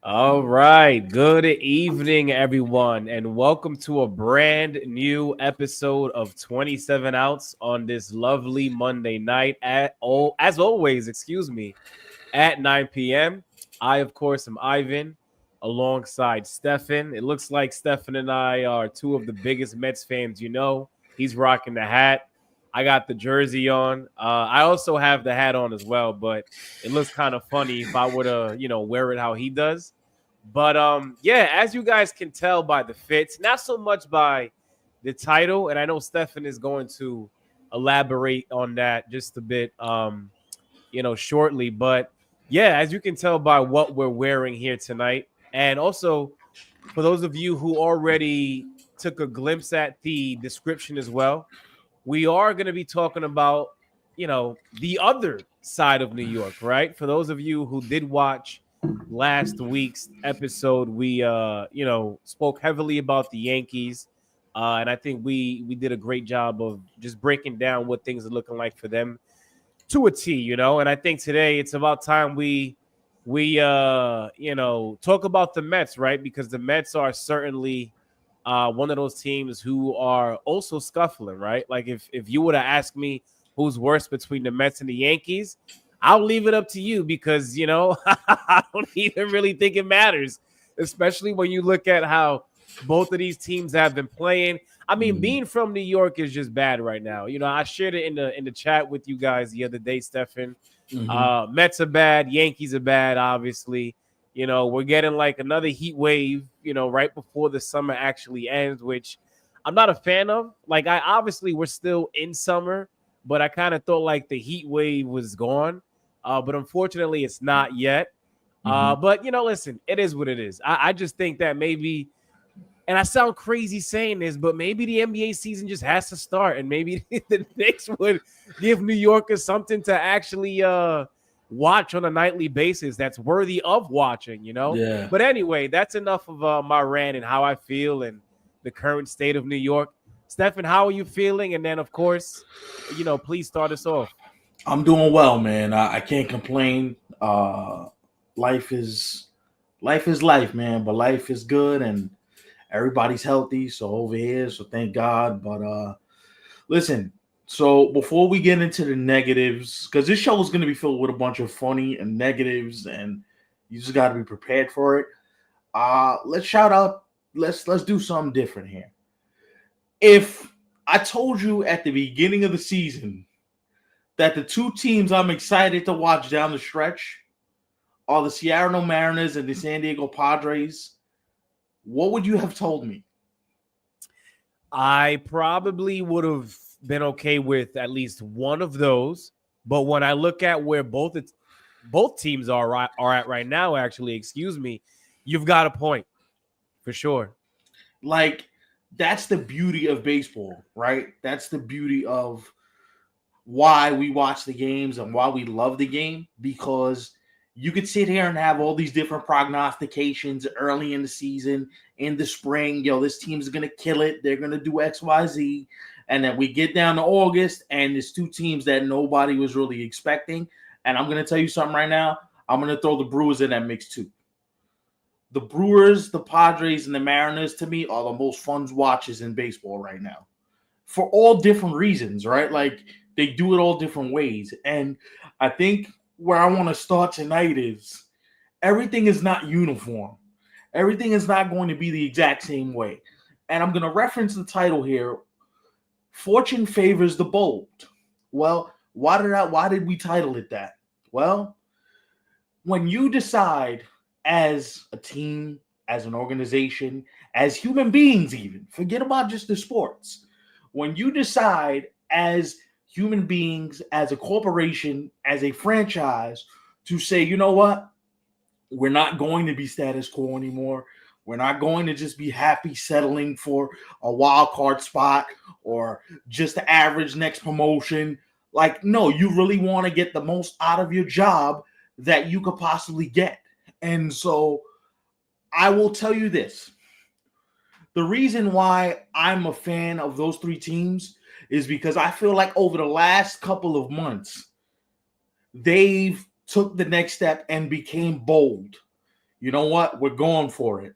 All right. Good evening, everyone, and welcome to a brand new episode of 27 Outs on this lovely Monday night as always, at 9 p.m. I, of course, am Ivan alongside Stefan. It looks like Stefan and I are two of the biggest Mets fans you know. He's rocking the hat. I got the jersey on. I also have the hat on as well, but it looks kind of funny if I were to, wear it how he does. But yeah, as you guys can tell by the fits, not so much by the title, and I know Stefan is going to elaborate on that just a bit shortly. But yeah, as you can tell by what we're wearing here tonight, and also for those of you who already took a glimpse at the description as well, we are going to be talking about, the other side of New York, right? For those of you who did watch last week's episode, we, spoke heavily about the Yankees. And I think we did a great job of just breaking down what things are looking like for them to a T. And I think today it's about time we talk about the Mets, right? Because the Mets are certainly one of those teams who are also scuffling, right? Like if you were to ask me who's worse between the Mets and the Yankees, I'll leave it up to you because I don't even really think it matters, especially when you look at how both of these teams have been playing. I mean, being from New York is just bad right now. I shared it in the chat with you guys the other day, Stefan. Mets are bad, Yankees are bad, obviously. We're getting like another heat wave, right before the summer actually ends, which I'm not a fan of. Like, we're still in summer, but I kind of thought like the heat wave was gone. But unfortunately, it's not yet. But, listen, it is what it is. I just think that maybe, and I sound crazy saying this, but maybe the NBA season just has to start, and maybe the Knicks would give New Yorkers something to actually watch on a nightly basis that's worthy of watching. Yeah. But anyway, that's enough of my rant and how I feel and the current state of New York. Stefan, how are you feeling? And then, of course, please start us off. I'm doing well, man. I can't complain. Life is life, man. But life is good, and everybody's healthy. So over here, so thank God. But listen. So before we get into the negatives, because this show is going to be filled with a bunch of funny and negatives, and you just got to be prepared for it. Let's shout out. Let's do something different here. If I told you at the beginning of the season that the two teams I'm excited to watch down the stretch are the Seattle Mariners and the San Diego Padres, what would you have told me? I probably would have been okay with at least one of those, but when I look at where both teams are at right now, actually, you've got a point for sure. Like, that's the beauty of baseball, right? That's the beauty of why we watch the games and why we love the game, because you could sit here and have all these different prognostications early in the season, in the spring. This team's going to kill it. They're going to do X, Y, Z. And then we get down to August, and there's two teams that nobody was really expecting. And I'm going to tell you something right now. I'm going to throw the Brewers in that mix too. The Brewers, the Padres, and the Mariners, to me, are the most fun watches in baseball right now. For all different reasons, right? Like, they do it all different ways. And I think where I want to start tonight is everything is not uniform. Everything is not going to be the exact same way. And I'm going to reference the title here. Fortune favors the bold. Well, why did we title it that? Well, when you decide as a team, as an organization, as human beings even, forget about just the sports. When you decide as human beings, as a corporation, as a franchise, to say, you know what? We're not going to be status quo anymore. We're not going to just be happy settling for a wild card spot or just the average next promotion. Like, no, you really want to get the most out of your job that you could possibly get. And so I will tell you this. The reason why I'm a fan of those three teams is because I feel like over the last couple of months, they've took the next step and became bold. you know what? We're going for it.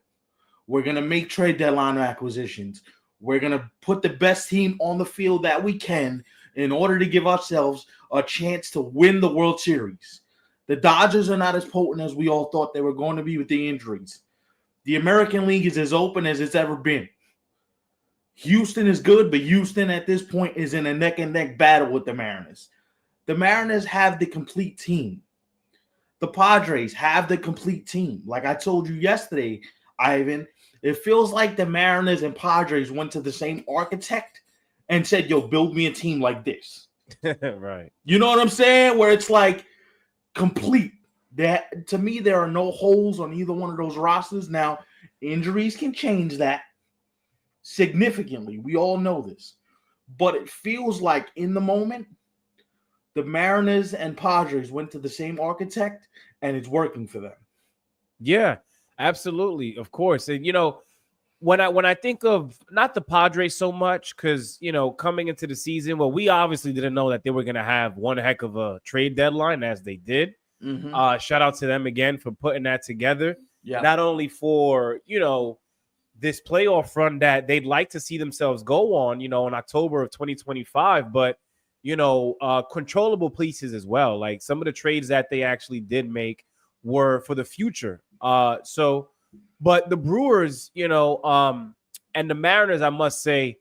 We're going to make trade deadline acquisitions. We're going to put the best team on the field that we can in order to give ourselves a chance to win the World Series. The Dodgers are not as potent as we all thought they were going to be with the injuries. The American League is as open as it's ever been. Houston is good, but Houston at this point is in a neck-and-neck battle with the Mariners. The Mariners have the complete team. The Padres have the complete team. Like I told you yesterday, Ivan, it feels like the Mariners and Padres went to the same architect and said, yo, build me a team like this. Right. You know what I'm saying? Where it's like complete. That to me, there are no holes on either one of those rosters. Now, injuries can change that significantly. We all know this. But it feels like in the moment, the Mariners and Padres went to the same architect, and it's working for them. Yeah, absolutely. Of course. And, when I think of not the Padres so much, because, coming into the season, well, we obviously didn't know that they were going to have one heck of a trade deadline as they did. Mm-hmm. Shout out to them again for putting that together. Yeah. Not only for, this playoff run that they'd like to see themselves go on, in October of 2025, but controllable pieces as well. Like some of the trades that they actually did make were for the future. But the Brewers, and the Mariners, I must say,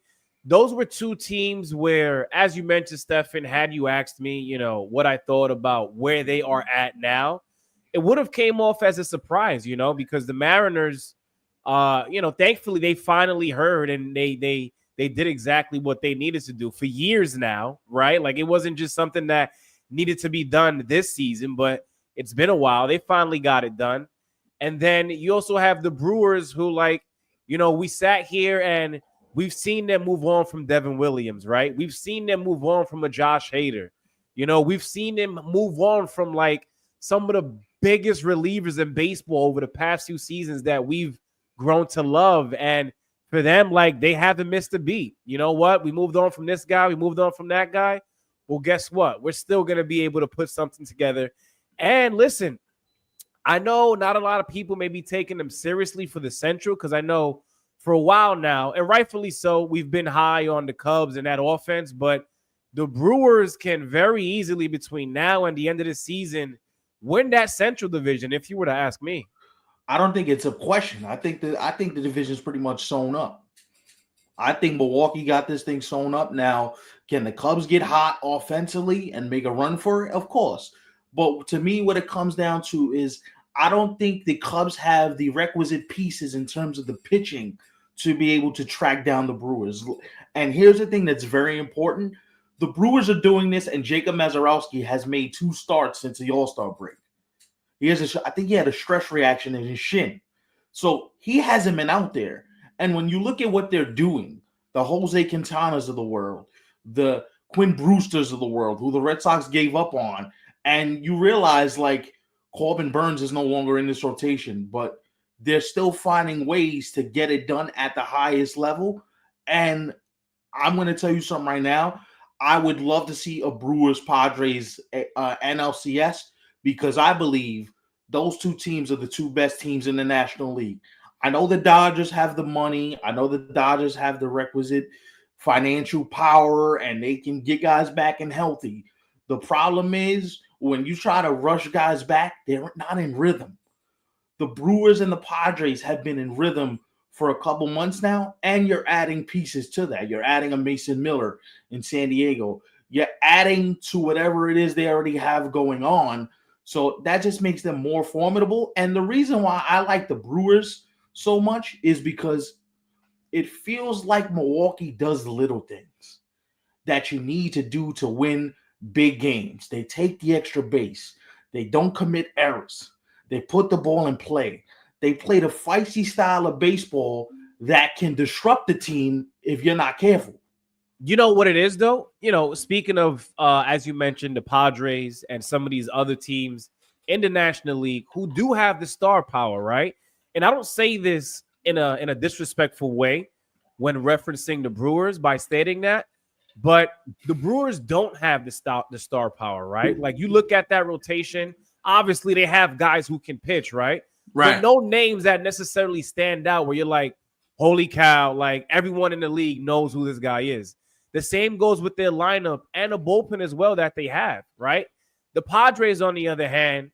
those were two teams where, as you mentioned, Stefan, had you asked me, what I thought about where they are at now, it would have came off as a surprise, because the Mariners, thankfully they finally heard and they did exactly what they needed to do for years now, right? Like it wasn't just something that needed to be done this season, but it's been a while. They finally got it done. And then you also have the Brewers who, we sat here and we've seen them move on from Devin Williams, right? We've seen them move on from a Josh Hader. We've seen them move on from some of the biggest relievers in baseball over the past few seasons that we've grown to love. And for them, they haven't missed a beat. You know what? We moved on from this guy. We moved on from that guy. Well, guess what? We're still going to be able to put something together. And listen, I know not a lot of people may be taking them seriously for the Central because I know for a while now, and rightfully so, we've been high on the Cubs and that offense, but the Brewers can very easily between now and the end of the season win that Central division, if you were to ask me. I don't think it's a question. I think the division is pretty much sewn up. I think Milwaukee got this thing sewn up. Now, can the Cubs get hot offensively and make a run for it? Of course. But to me, what it comes down to is I don't think the Cubs have the requisite pieces in terms of the pitching to be able to track down the Brewers. And here's the thing that's very important. The Brewers are doing this, and Jacob Mazurowski has made 2 starts since the All-Star break. I think he had a stress reaction in his shin. So he hasn't been out there. And when you look at what they're doing, the Jose Quintanas of the world, the Quinn Brewsters of the world, who the Red Sox gave up on, and you realize Corbin Burns is no longer in this rotation, but they're still finding ways to get it done at the highest level. And I'm going to tell you something right now. I would love to see a Brewers-Padres NLCS because I believe those 2 teams are the 2 best teams in the National League. I know the Dodgers have the money. I know the Dodgers have the requisite financial power, and they can get guys back and healthy. The problem is when you try to rush guys back, they're not in rhythm. The Brewers and the Padres have been in rhythm for a couple months now, and you're adding pieces to that. You're adding a Mason Miller in San Diego. You're adding to whatever it is they already have going on. So that just makes them more formidable. And the reason why I like the Brewers so much is because it feels like Milwaukee does little things that you need to do to win big games. They take the extra base. They don't commit errors. They put the ball in play. They played a feisty style of baseball that can disrupt the team if you're not careful. You know what it is, though? Speaking of, as you mentioned, the Padres and some of these other teams in the National League who do have the star power, right? And I don't say this in a disrespectful way when referencing the Brewers by stating that, but the Brewers don't have the star power, right? Like you look at that rotation, obviously they have guys who can pitch, right? but Right. no names that necessarily stand out where you're like, holy cow, like everyone in the league knows who this guy is. The same goes with their lineup and a bullpen as well that they have, right? The Padres, on the other hand,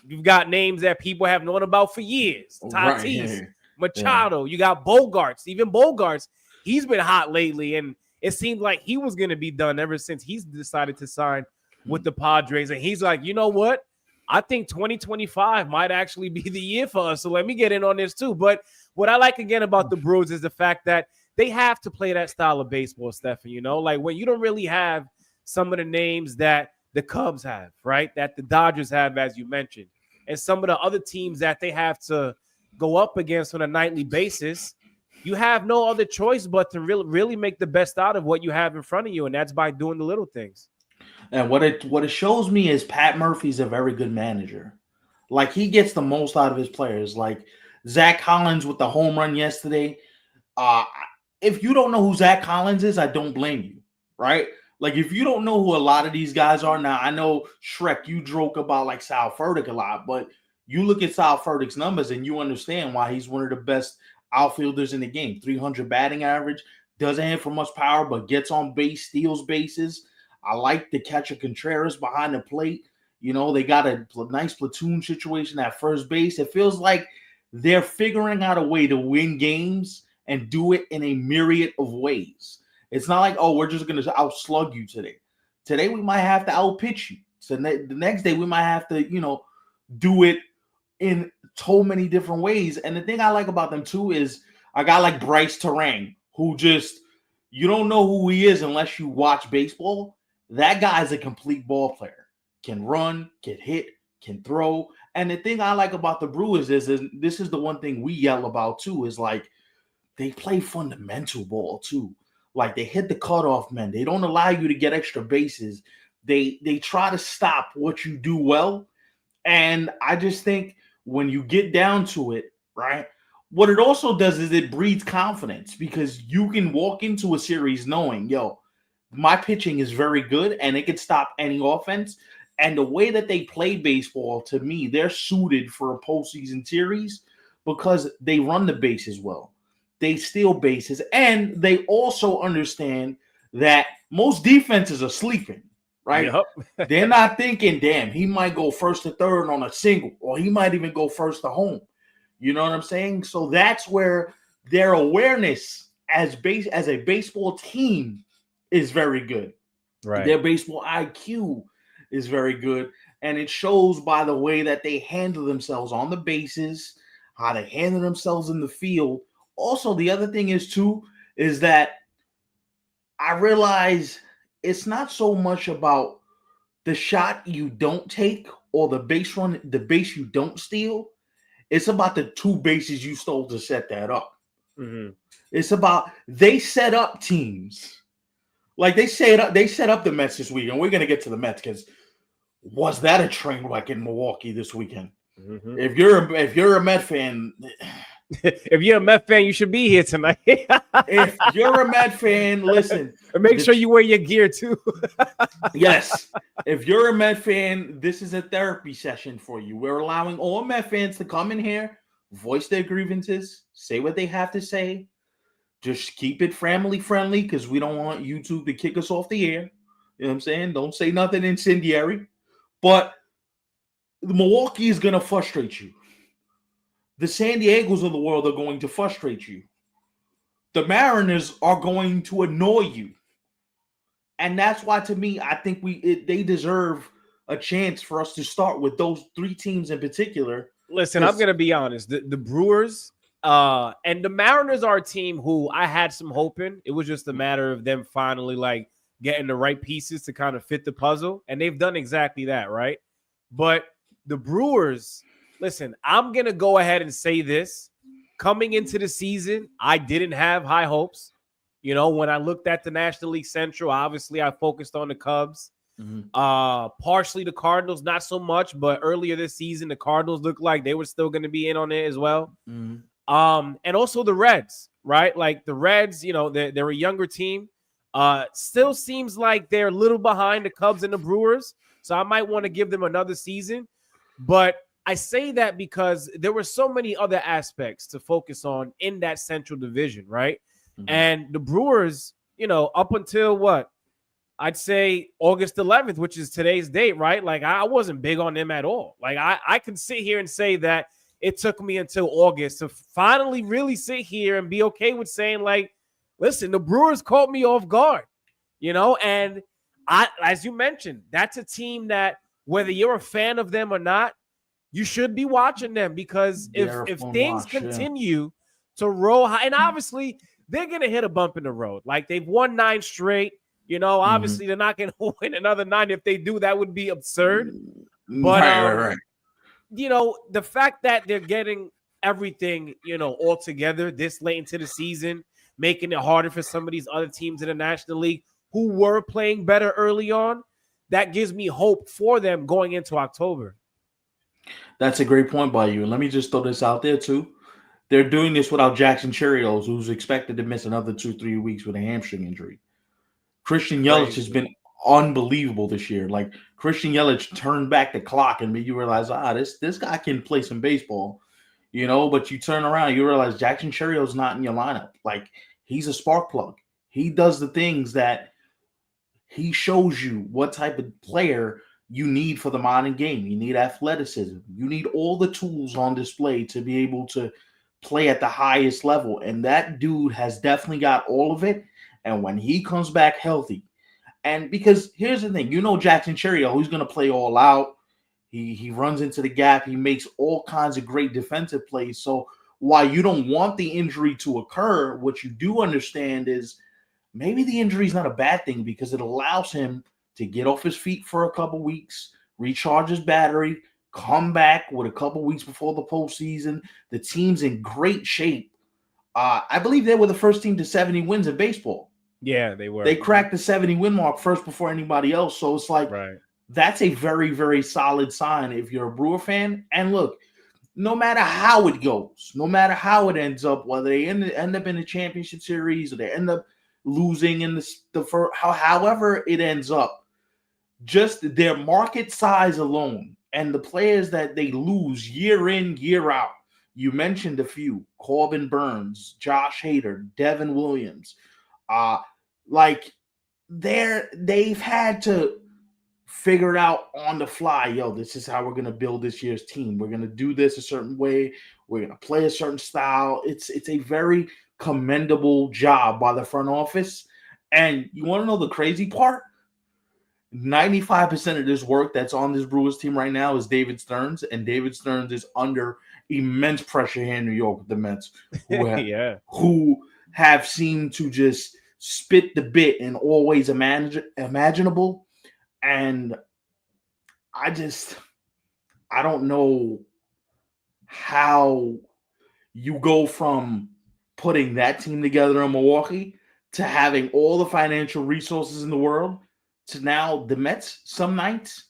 you've got names that people have known about for years. Right. Tatis, Yeah. Machado, you got Bogarts. Even Bogarts, he's been hot lately, and it seemed like he was going to be done ever since he's decided to sign with the Padres. And he's like, you know what? I think 2025 might actually be the year for us. So let me get in on this too. But what I like again about the Brewers is the fact that they have to play that style of baseball, Stefan. You know, like when you don't really have some of the names that the Cubs have, right? That the Dodgers have, as you mentioned, and some of the other teams that they have to go up against on a nightly basis. You have no other choice but to really make the best out of what you have in front of you, and that's by doing the little things. And what it shows me is Pat Murphy's a very good manager. Like he gets the most out of his players. Like Zach Collins with the home run yesterday. Uh, if you don't know who Zach Collins is, I don't blame you, right? Like if you don't know who a lot of these guys are now, I know Shrek, you joke about like Sal Furtick a lot, but you look at Sal Furtick's numbers and you understand why he's one of the best outfielders in the game. 300 batting average, doesn't hit for much power, but gets on base, steals bases. I like the catcher Contreras behind the plate. You know, they got a nice platoon situation at first base. It feels like they're figuring out a way to win games and do it in a myriad of ways. It's not like, oh, we're just going to outslug you today. Today, we might have to outpitch you. So the next day, we might have to, do it in so many different ways. And the thing I like about them, too, is a guy like Bryce Terang, who just, you don't know who he is unless you watch baseball. That guy is a complete ball player. Can run, can hit, can throw. And the thing I like about the Brewers is this is the one thing we yell about, too, is like they play fundamental ball, too. Like they hit the cutoff men. They don't allow you to get extra bases. They try to stop what you do well. And I just think when you get down to it, right, what it also does is it breeds confidence because you can walk into a series knowing, yo, my pitching is very good and it can stop any offense. And the way that they play baseball, to me, they're suited for a postseason series because they run the bases well. They steal bases, and they also understand that most defenses are sleeping, right? Yep. They're not thinking, damn, he might go first to third on a single, or he might even go first to home. You know what I'm saying? So that's where their awareness as a baseball team is very good. Right. Their baseball IQ is very good, and it shows by the way that they handle themselves on the bases, how they handle themselves in the field. Also, the other thing is too is that I realize it's not so much about the shot you don't take or the base you don't steal. It's about the two bases you stole to set that up. Mm-hmm. It's about they set up teams. Like they set up the Mets this weekend. We're gonna get to the Mets because was that a train wreck in Milwaukee this weekend? Mm-hmm. If you're a Met fan, if you're a Met fan, you should be here tonight. if you're a Met fan, listen. And make sure you wear your gear too. Yes. If you're a Met fan, this is a therapy session for you. We're allowing all Met fans to come in here, voice their grievances, say what they have to say. Just keep it family friendly because we don't want YouTube to kick us off the air. You know what I'm saying? Don't say nothing incendiary. But Milwaukee is going to frustrate you. The San Diegos of the world are going to frustrate you. The Mariners are going to annoy you. And that's why, to me, I think they deserve a chance for us to start with those three teams in particular. Listen, I'm going to be honest. The Brewers and the Mariners are a team who I had some hope in. It was just a matter of them finally like getting the right pieces to kind of fit the puzzle. And they've done exactly that, right? But the Brewers, listen, I'm going to go ahead and say this. Coming into the season, I didn't have high hopes. You know, when I looked at the National League Central, obviously I focused on the Cubs. Mm-hmm. Partially the Cardinals, not so much, but earlier this season, the Cardinals looked like they were still going to be in on it as well. Mm-hmm. And also the Reds, right? Like the Reds, you know, they're a younger team. Still seems like they're a little behind the Cubs and the Brewers. So I might want to give them another season. But I say that because there were so many other aspects to focus on in that Central Division, right? Mhm. And the Brewers, up until what? I'd say August 11th, which is today's date, right? Like I wasn't big on them at all. Like I can sit here and say that it took me until August to finally really sit here and be okay with saying, like, listen, the Brewers caught me off guard, and as you mentioned, that's a team that whether you're a fan of them or not, you should be watching them, because if They're a if fun things watch. Yeah. continue to roll high, and obviously they're gonna hit a bump in the road. Like they've won 9 straight. Mhm. Obviously they're not gonna win another 9. If they do, that would be absurd. But Right, right, right. the fact that they're getting everything, all together this late into the season, making it harder for some of these other teams in the National League who were playing better early on, that gives me hope for them going into October. That's a great point by you. And let me just throw this out there too. They're doing this without Jackson Cheerios, who's expected to miss another 2-3 weeks with a hamstring injury. Christian Yelich has Crazy. been unbelievable this year. Like Christian Yelich turned back the clock and made you realize, this guy can play some baseball, But you turn around, you realize Jackson Cheerios not in your lineup. Like he's a spark plug. He does the things that he shows you what type of player you need for the modern game. You need athleticism. You need all the tools on display to be able to play at the highest level. And that dude has definitely got all of it. And when he comes back healthy, and because here's the thing, Jackson Cheerio, who's going to play all out. He runs into the gap. He makes all kinds of great defensive plays. So while you don't want the injury to occur, what you do understand is maybe the injury is not a bad thing because it allows him to get off his feet for a couple weeks, recharge his battery, come back with a couple weeks before the postseason. The team's in great shape. I believe they were the first team to 70 wins in baseball. Yeah, they were. They cracked the 70 win mark first before anybody else. So it's like, Right. that's a very, very solid sign if you're a Brewer fan. And look, no matter how it goes, no matter how it ends up, whether they end up in the championship series or they end up losing in the first, however it ends up, just their market size alone and the players that they lose year in, year out. You mentioned a few: Corbin Burns, Josh Hader, Devin Williams. Like they've had to figure it out on the fly. Yo, this is how we're gonna build this year's team. We're gonna do this a certain way. We're gonna play a certain style. It's a very commendable job by the front office. And you want to know the crazy part? 95% of this work that's on this Brewers team right now is David Stearns, and David Stearns is under immense pressure here in New York with the Mets, Yeah. who have seemed to just spit the bit in all ways imaginable. And I don't know how you go from putting that team together in Milwaukee to having all the financial resources in the world to now the Mets, some nights,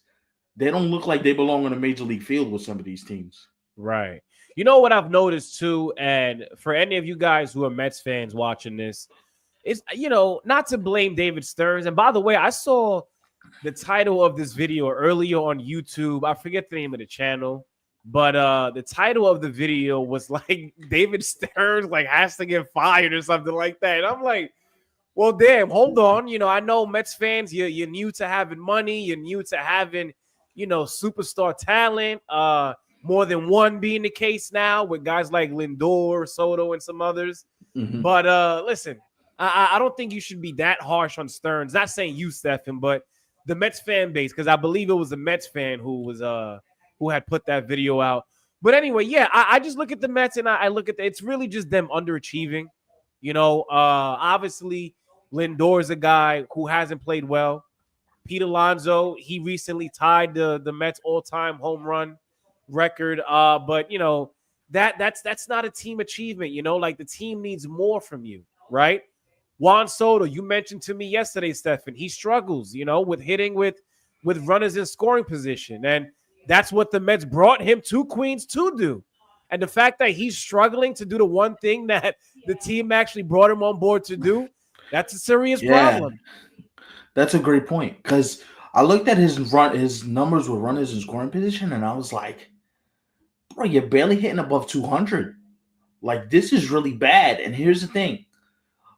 they don't look like they belong on a major league field with some of these teams. Right. You know what I've noticed too, and for any of you guys who are Mets fans watching this, is not to blame David Stearns. And by the way, I saw the title of this video earlier on YouTube. I forget the name of the channel, but the title of the video was like David Stearns like has to get fired or something like that. And I'm like, well, damn, hold on. I know Mets fans, you're new to having money, you're new to having, superstar talent. More than one being the case now with guys like Lindor, Soto, and some others. Mm-hmm. But listen, I don't think you should be that harsh on Stearns. Not saying you, Stephen, but the Mets fan base, because I believe it was a Mets fan who had put that video out. But anyway, yeah, I just look at the Mets and I look at it's really just them underachieving. Obviously Lindor is a guy who hasn't played well. Pete Alonso, he recently tied the Mets all-time home run record. But that's not a team achievement. Like the team needs more from you, right? Juan Soto, you mentioned to me yesterday, Stephen, he struggles, with hitting with runners in scoring position. And that's what the Mets brought him to Queens to do. And the fact that he's struggling to do the one thing that the team actually brought him on board to do, that's a serious problem. That's a great point, because I looked at his numbers with runners in scoring position, and I was like, bro, you're barely hitting above 200. Like, this is really bad. And here's the thing.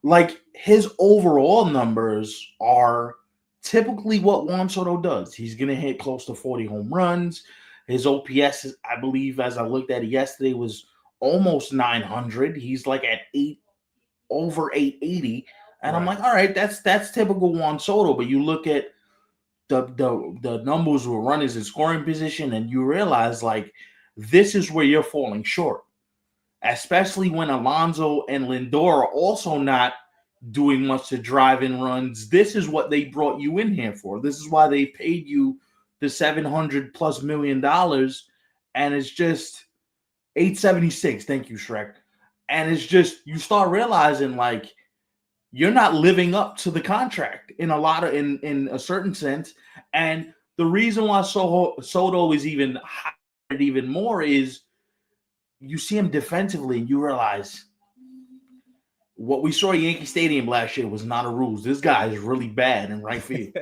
Like, his overall numbers are typically what Juan Soto does. He's going to hit close to 40 home runs. His OPS, is, I believe, as I looked at it yesterday, was almost 900. He's like at over 880. And I'm Right. like, all right, that's typical Juan Soto. But you look at the numbers with runners in scoring position, and you realize, like, this is where you're falling short, especially when Alonso and Lindor are also not doing much to drive in runs. This is what they brought you in here for. This is why they paid you the $700+ million, and it's just 876. Thank you, Shrek. And it's just, you start realizing, like, you're not living up to the contract in a certain sense. And the reason why Soto is even higher, even more, is you see him defensively and you realize what we saw at Yankee Stadium last year was not a ruse. This guy is really bad in right field.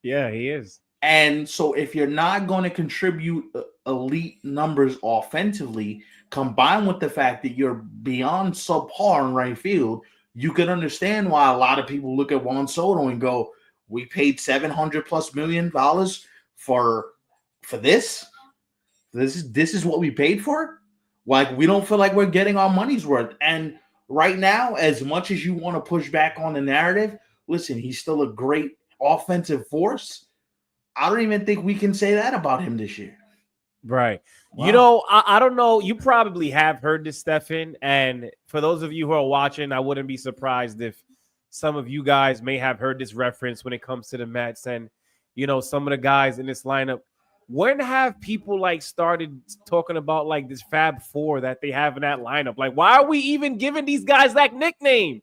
Yeah, he is. And so if you're not going to contribute elite numbers offensively, combined with the fact that you're beyond subpar in right field, you can understand why a lot of people look at Juan Soto and go, we paid $700+ million for this? This is what we paid for? Like, we don't feel like we're getting our money's worth. And right now, as much as you want to push back on the narrative, listen, he's still a great offensive force. I don't even think we can say that about him this year. Right. Wow. You know, I don't know. You probably have heard this, Stefan. And for those of you who are watching, I wouldn't be surprised if some of you guys may have heard this reference when it comes to the Mets and, you know, some of the guys in this lineup. When have people like started talking about like this Fab Four that they have in that lineup? Like, why are we even giving these guys that nickname?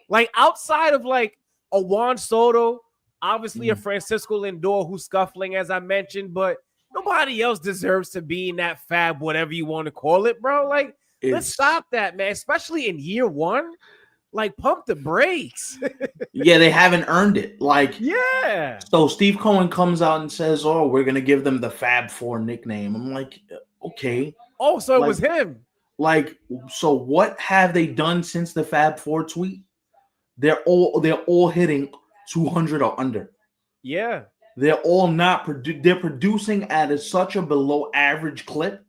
Like, outside of like a Juan Soto, obviously a Francisco Lindor who's scuffling, as I mentioned, but nobody else deserves to be in that Fab, whatever you want to call it, bro. Like, let's stop that, man. Especially in year one. Like, pump the brakes. Yeah, they haven't earned it. Like, yeah. So Steve Cohen comes out and says, "Oh, we're gonna give them the Fab Four nickname." I'm like, okay. Oh, so it was him. Like, so what have they done since the Fab Four tweet? They're all hitting 200 or under. Yeah. They're all not they're producing at such a below average clip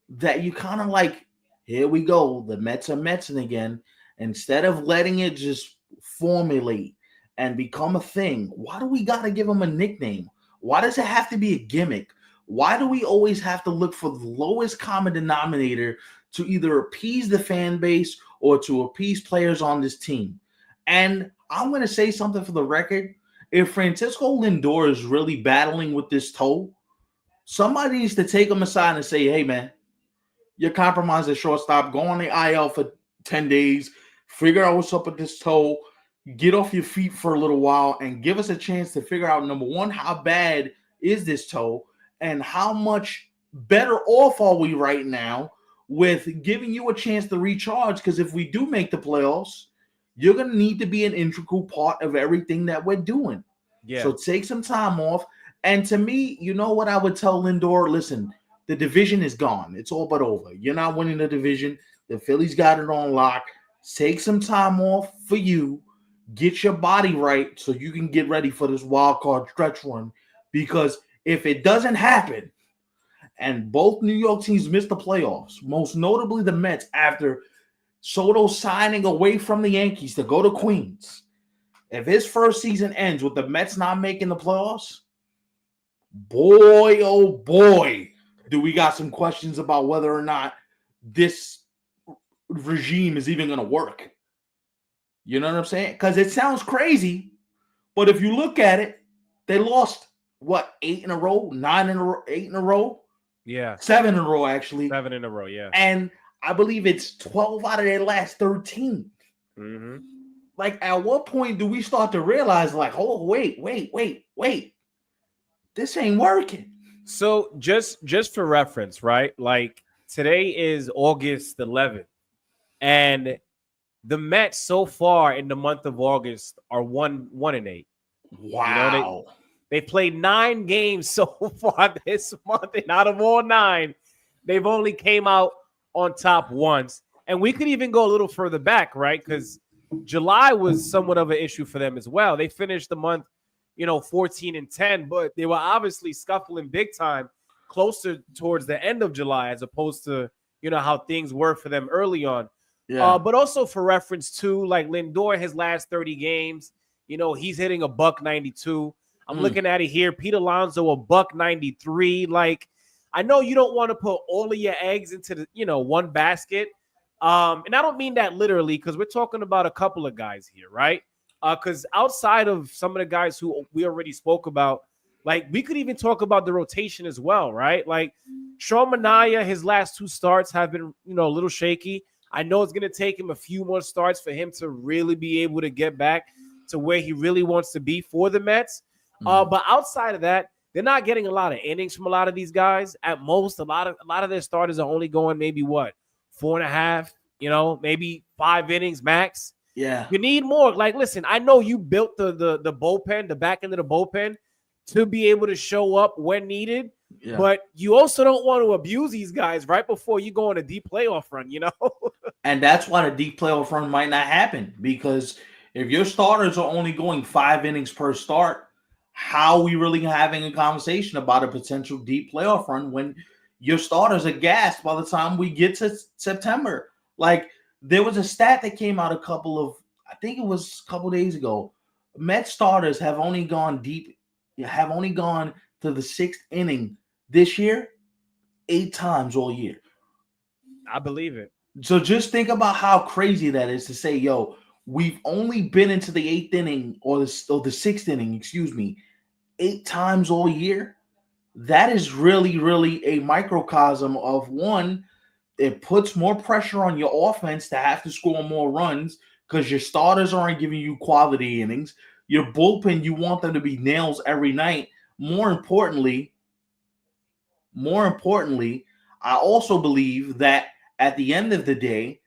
that you kind of like, here we go. The Mets are Metsing again. Instead of letting it just formulate and become a thing, why do we got to give them a nickname? Why does it have to be a gimmick? Why do we always have to look for the lowest common denominator to either appease the fan base or to appease players on this team? And I'm going to say something for the record. If Francisco Lindor is really battling with this toe, somebody needs to take him aside and say, hey, man, you're compromised at shortstop. Go on the IL for 10 days. Figure out what's up with this toe. Get off your feet for a little while and give us a chance to figure out, number one, how bad is this toe and how much better off are we right now with giving you a chance to recharge? Because if we do make the playoffs, you're going to need to be an integral part of everything that we're doing. Yeah. So take some time off. And to me, you know what I would tell Lindor? Listen, the division is gone. It's all but over. You're not winning the division. The Phillies got it on lock. Take some time off for you. Get your body right so you can get ready for this wild card stretch run. Because if it doesn't happen and both New York teams miss the playoffs, most notably the Mets after Soto signing away from the Yankees to go to Queens, if his first season ends with the Mets not making the playoffs, boy, oh boy, do we got some questions about whether or not this regime is even going to work. You know what I'm saying? Because it sounds crazy, but if you look at it, they lost, 8 in a row, 9 in a row, 8 in a row? Yeah. 7 in a row, actually. 7 in a row, yeah. And I believe it's 12 out of their last 13. Mm-hmm. Like, at what point do we start to realize, like, oh, wait. This ain't working. So just for reference, right? Like, today is August 11th, and the Mets so far in the month of August are 1-8. Wow. You know, they played 9 games so far this month, and out of all 9, they've only came out on top once. And we could even go a little further back, right? Because July was somewhat of an issue for them as well. They finished the month, 14-10, but they were obviously scuffling big time closer towards the end of July as opposed to, how things were for them early on. Yeah. But also for reference too, like Lindor, his last 30 games, he's hitting a $192. I'm looking at it here. Pete Alonso, a $193. Like, I know you don't want to put all of your eggs into the, one basket. And I don't mean that literally because we're talking about a couple of guys here, right? Because outside of some of the guys who we already spoke about, like we could even talk about the rotation as well, right? Like Sean Manaea, his last 2 starts have been, a little shaky. I know it's going to take him a few more starts for him to really be able to get back to where he really wants to be for the Mets. But outside of that, they're not getting a lot of innings from a lot of these guys. At most, a lot of their starters are only going maybe 4.5, maybe 5 innings max. Yeah. You need more. Like, listen, I know you built the bullpen, the back end of the bullpen to be able to show up when needed. Yeah. But you also don't want to abuse these guys right before you go on a deep playoff run, And that's why the deep playoff run might not happen, because if your starters are only going 5 innings per start, how are we really having a conversation about a potential deep playoff run when your starters are gassed by the time we get to September? Like, there was a stat that came out I think it was a couple days ago. Mets starters have only gone to the 6th inning this year 8 times all year. I believe it. So just think about how crazy that is to say, yo, we've only been into the 8th inning or the 6th inning, 8 times all year. That is really, really a microcosm of one. It puts more pressure on your offense to have to score more runs because your starters aren't giving you quality innings. Your bullpen, you want them to be nails every night. More importantly, I also believe that at the end of the day,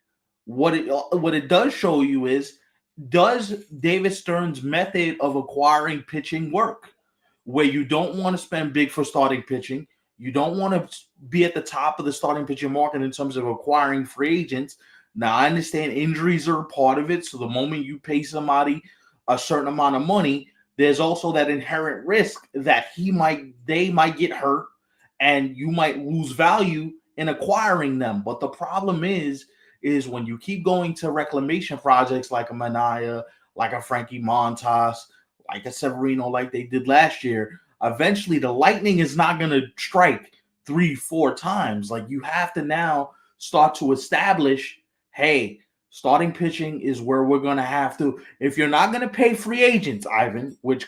what it does show you is, does David Stern's method of acquiring pitching work? Where you don't want to spend big for starting pitching. You don't want to be at the top of the starting pitching market in terms of acquiring free agents. Now, I understand injuries are part of it. So the moment you pay somebody a certain amount of money, there's also that inherent risk that they might get hurt and you might lose value in acquiring them. But the problem is when you keep going to reclamation projects like a Manaea, like a Frankie Montas, like a Severino, like they did last year, eventually the lightning is not going to strike 3-4 times. Like, you have to now start to establish, hey, starting pitching is where we're going to have to. If you're not going to pay free agents, Ivan, which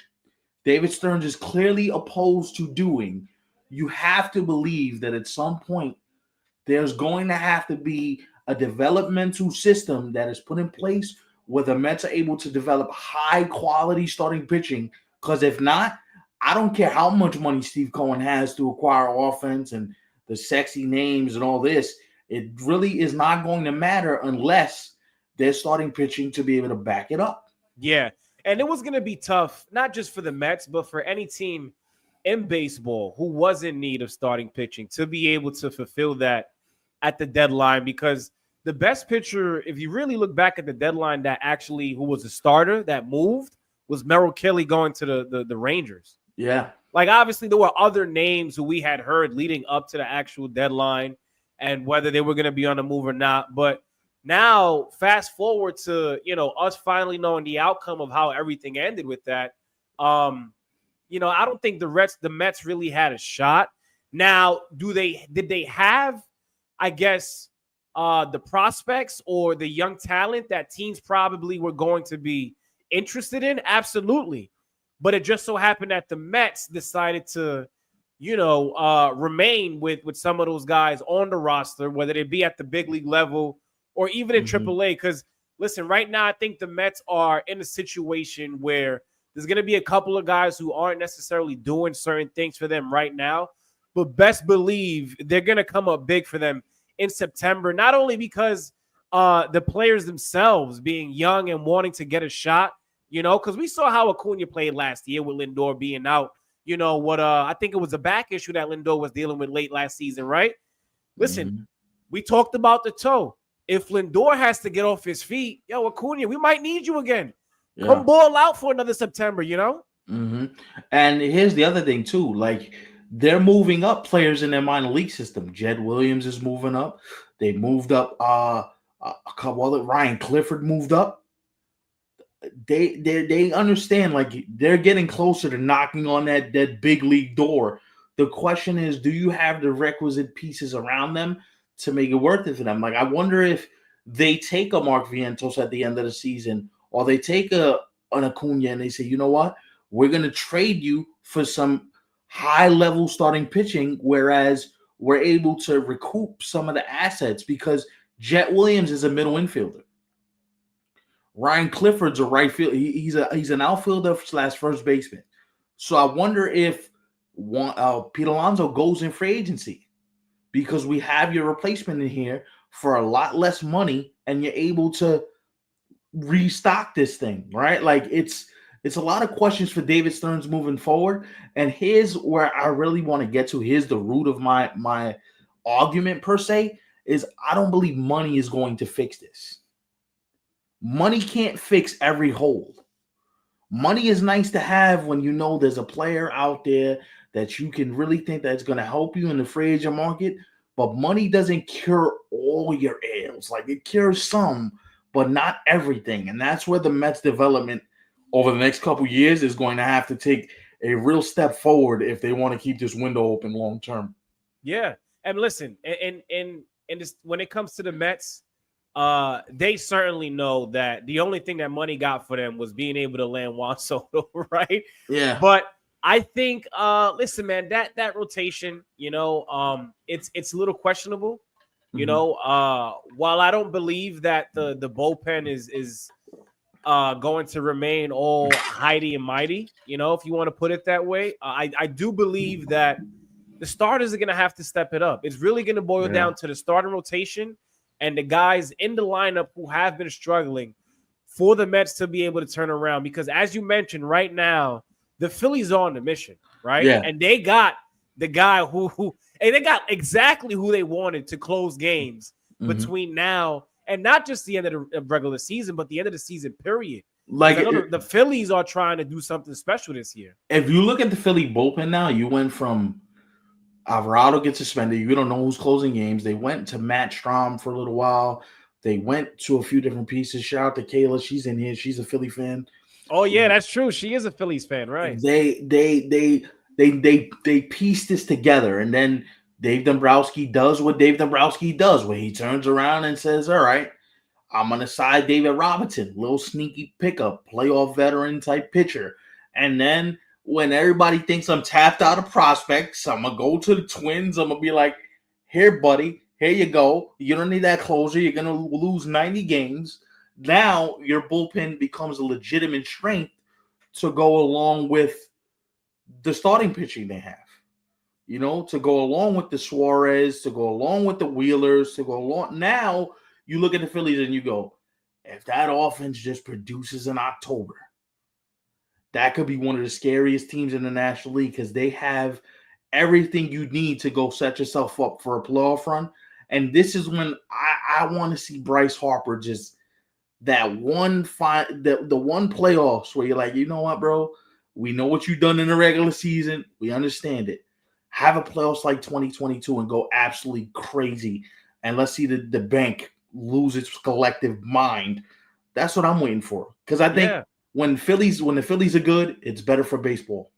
David Stearns is clearly opposed to doing, you have to believe that at some point there's going to have to be a developmental system that is put in place where the Mets are able to develop high-quality starting pitching. Because if not, I don't care how much money Steve Cohen has to acquire offense and the sexy names and all this. It really is not going to matter unless they're starting pitching to be able to back it up. Yeah, and it was going to be tough, not just for the Mets, but for any team in baseball who was in need of starting pitching to be able to fulfill that at the deadline, because the best pitcher, if you really look back at the deadline, who was a starter that moved, was Merrill Kelly going to the Rangers. Yeah. Like, obviously, there were other names who we had heard leading up to the actual deadline and whether they were going to be on the move or not. But now, fast forward to, us finally knowing the outcome of how everything ended with that. I don't think the Mets really had a shot. Now, did they have, I guess, the prospects or the young talent that teams probably were going to be interested in? Absolutely. But it just so happened that the Mets decided to, remain with some of those guys on the roster, whether they be at the big league level or even in AAA. Because, listen, right now I think the Mets are in a situation where there's going to be a couple of guys who aren't necessarily doing certain things for them right now, but best believe they're going to come up big for them in September, not only because the players themselves being young and wanting to get a shot, because we saw how Acuna played last year with Lindor being out. I think it was a back issue that Lindor was dealing with late last season, right? Listen, we talked about the toe. If Lindor has to get off his feet, yo, Acuna, we might need you again. Yeah. Come ball out for another September, you know? And here's the other thing too. Like they're moving up players in their minor league system. Jed Williams is moving up. They moved up a couple other. Ryan Clifford moved up. They understand like they're getting closer to knocking on that big league door. The question is, do you have the requisite pieces around them to make it worth it for them? Like I wonder if they take a Mark Vientos at the end of the season, or they take an Acuna and they say, you know what, we're going to trade you for some high level starting pitching, whereas we're able to recoup some of the assets because Jet Williams is a middle infielder. Ryan Clifford's a right field. He's an outfielder / first baseman. So I wonder if Pete Alonso goes in free agency because we have your replacement in here for a lot less money, and you're able to restock this thing, right? Like it's a lot of questions for David Stearns moving forward. And here's where I really want to get to. Here's the root of my argument per se is I don't believe money is going to fix this. Money can't fix every hole. Money is nice to have when you know there's a player out there that you can really think that's going to help you in the free agent market. But money doesn't cure all your ails. Like it cures some, but not everything. And that's where the Mets development over the next couple of years is going to have to take a real step forward if they want to keep this window open long term. Yeah. And listen, and this, when it comes to the Mets, they certainly know that the only thing that money got for them was being able to land Juan Soto, right? Yeah. But I think, listen, man, that rotation, you know, it's a little questionable. You know, while I don't believe that the bullpen is going to remain all mighty and mighty, you know, if you want to put it that way, I do believe that the starters are going to have to step it up. It's really going to boil down to the starting rotation and the guys in the lineup who have been struggling for the Mets to be able to turn around. Because as you mentioned, right now, the Phillies are on the mission, right? Yeah. And they got the guy who they got exactly who they wanted to close games between now and not just the end of the regular season, but the end of the season period. Like the Phillies are trying to do something special this year. If you look at the Philly bullpen now, you went from Alvarado gets suspended. You don't know who's closing games. They went to Matt Strom for a little while. They went to a few different pieces. Shout out to Kayla. She's in here. She's a Philly fan. Oh yeah, that's true. She is a Phillies fan, right? They piece this together, and then Dave Dombrowski does what Dave Dombrowski does, where he turns around and says, "All right, I'm gonna side David Robinson, little sneaky pickup, playoff veteran type pitcher," and then when everybody thinks I'm tapped out of prospects, I'm going to go to the Twins. I'm going to be like, here, buddy, here you go. You don't need that closer. You're going to lose 90 games. Now your bullpen becomes a legitimate strength to go along with the starting pitching they have. You know, to go along with the Suarez, to go along with the Wheelers, to go along. Now you look at the Phillies and you go, if that offense just produces in October, that could be one of the scariest teams in the National League because they have everything you need to go set yourself up for a playoff run. And this is when I want to see Bryce Harper just that one the one playoffs where you're like, you know what, bro? We know what you've done in the regular season. We understand it. Have a playoffs like 2022 and go absolutely crazy. And let's see the bank lose its collective mind. That's what I'm waiting for. Because I think when the Phillies are good, it's better for baseball.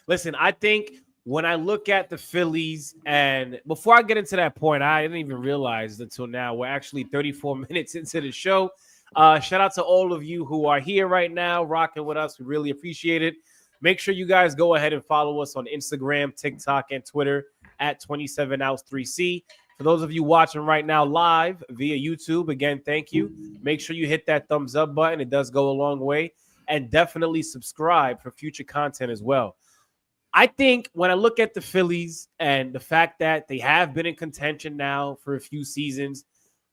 Listen, I think when I look at the Phillies, and before I get into that point, I didn't even realize until now we're actually 34 minutes into the show. Shout out to all of you who are here right now, rocking with us. We really appreciate it. Make sure you guys go ahead and follow us on Instagram, TikTok, and Twitter at 27outs3C. For those of you watching right now live via YouTube, again, thank you. Make sure you hit that thumbs up button. It does go a long way. And definitely subscribe for future content as well. I think when I look at the Phillies and the fact that they have been in contention now for a few seasons,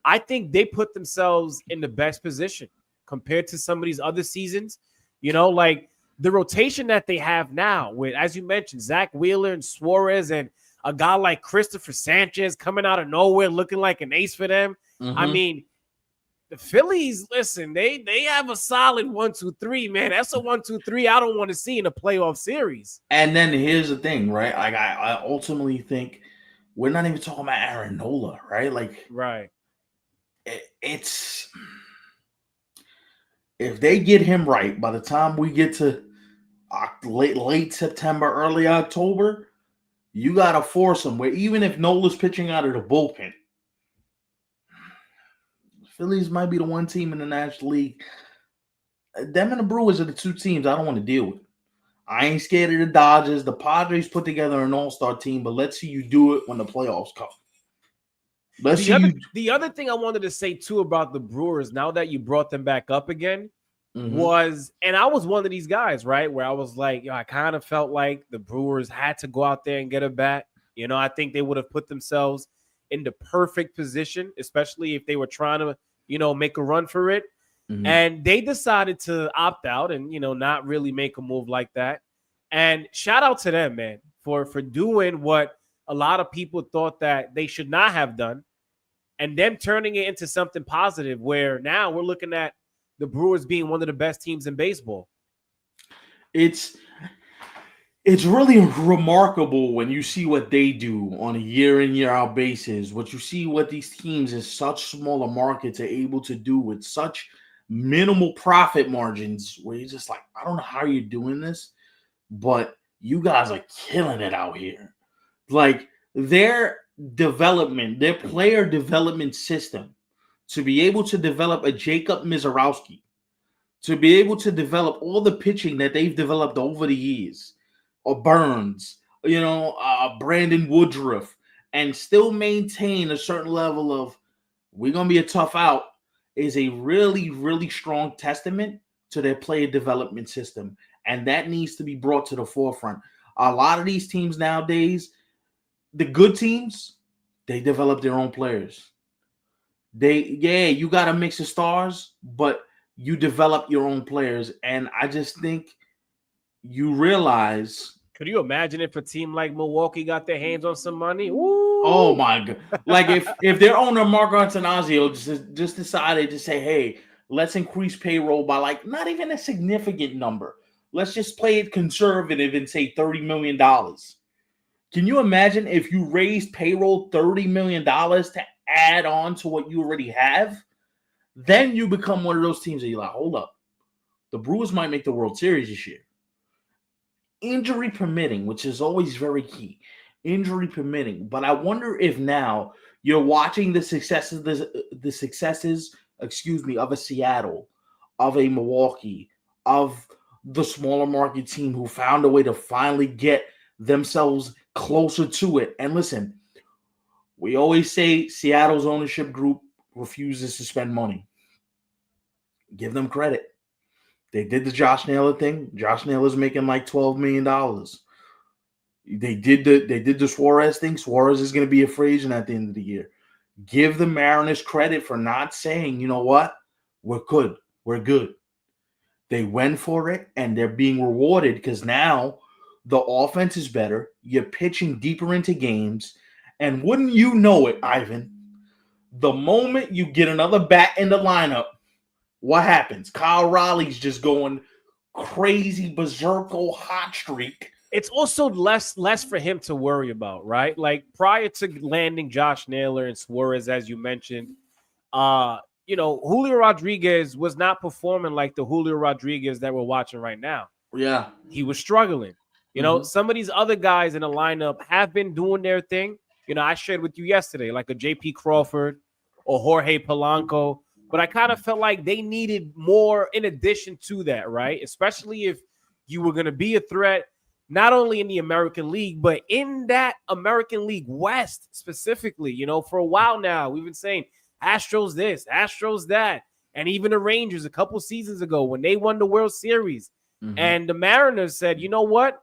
I think they put themselves in the best position compared to some of these other seasons. You know, like the rotation that they have now with, as you mentioned, Zach Wheeler and Suarez and a guy like Christopher Sanchez coming out of nowhere looking like an ace for them. I mean, the Phillies, listen, they have a solid 1-2-3, man. That's a 1-2-3 I don't want to see in a playoff series. And then here's the thing, right? Like I ultimately think we're not even talking about Aaron Nola, right? Like, right. It's if they get him right by the time we get to late September, early October, you gotta force him. Where even if Nola's pitching out of the bullpen, Phillies might be the one team in the National League. Them and the Brewers are the two teams I don't want to deal with. I ain't scared of the Dodgers. The Padres put together an all-star team, but let's see you do it when the playoffs come. The other thing I wanted to say too about the Brewers, now that you brought them back up again, was, and I was one of these guys, right, where I was like, I kind of felt like the Brewers had to go out there and get a bat. I think they would have put themselves in the perfect position, especially if they were trying to, make a run for it. And they decided to opt out and, not really make a move like that. And shout out to them, man, for doing what a lot of people thought that they should not have done, and them turning it into something positive where now we're looking at the Brewers being one of the best teams in baseball. It's really remarkable when you see what they do on a year in, year out basis. What you see what these teams in such smaller markets are able to do with such minimal profit margins, where you're just like, I don't know how you're doing this, but you guys are killing it out here. Like, their development, their player development system, to be able to develop a Jacob Mizorowski, to be able to develop all the pitching that they've developed over the years, or Burns, Brandon Woodruff, and still maintain a certain level of, we're going to be a tough out, is a really, really strong testament to their player development system. And that needs to be brought to the forefront. A lot of these teams nowadays, the good teams, they develop their own players. You got a mix of stars, but you develop your own players. And I just think you realize. Could you imagine if a team like Milwaukee got their hands on some money? Ooh. Oh my God. Like if their owner, Mark Antanasio, just decided to say, hey, let's increase payroll by like not even a significant number. Let's just play it conservative and say $30 million. Can you imagine if you raised payroll $30 million to add on to what you already have? Then you become one of those teams that you're like, hold up. The Brewers might make the World Series this year. Injury permitting, which is always very key. Injury permitting. But I wonder if now you're watching the successes of a Seattle, of a Milwaukee, of the smaller market team who found a way to finally get themselves closer to it. And listen, we always say Seattle's ownership group refuses to spend money. Give them credit. They did the Josh Naylor thing. Josh Naylor's making like $12 million. They did the Suarez thing. Suarez is going to be a free agent at the end of the year. Give the Mariners credit for not saying, you know what, we're good. We're good. They went for it, and they're being rewarded because now the offense is better. You're pitching deeper into games. And wouldn't you know it, Ivan, the moment you get another bat in the lineup, what happens? Kyle Raleigh's just going crazy, berserko hot streak. It's also less for him to worry about, right? Like prior to landing Josh Naylor and Suarez, as you mentioned, Julio Rodriguez was not performing like the Julio Rodriguez that we're watching right now. Yeah. He was struggling. Some of these other guys in the lineup have been doing their thing. I shared with you yesterday, like a J.P. Crawford or Jorge Polanco. But I kind of felt like they needed more in addition to that, right? Especially if you were going to be a threat, not only in the American League, but in that American League West specifically. For a while now, we've been saying Astros this, Astros that, and even the Rangers a couple seasons ago when they won the World Series. And the Mariners said, you know what?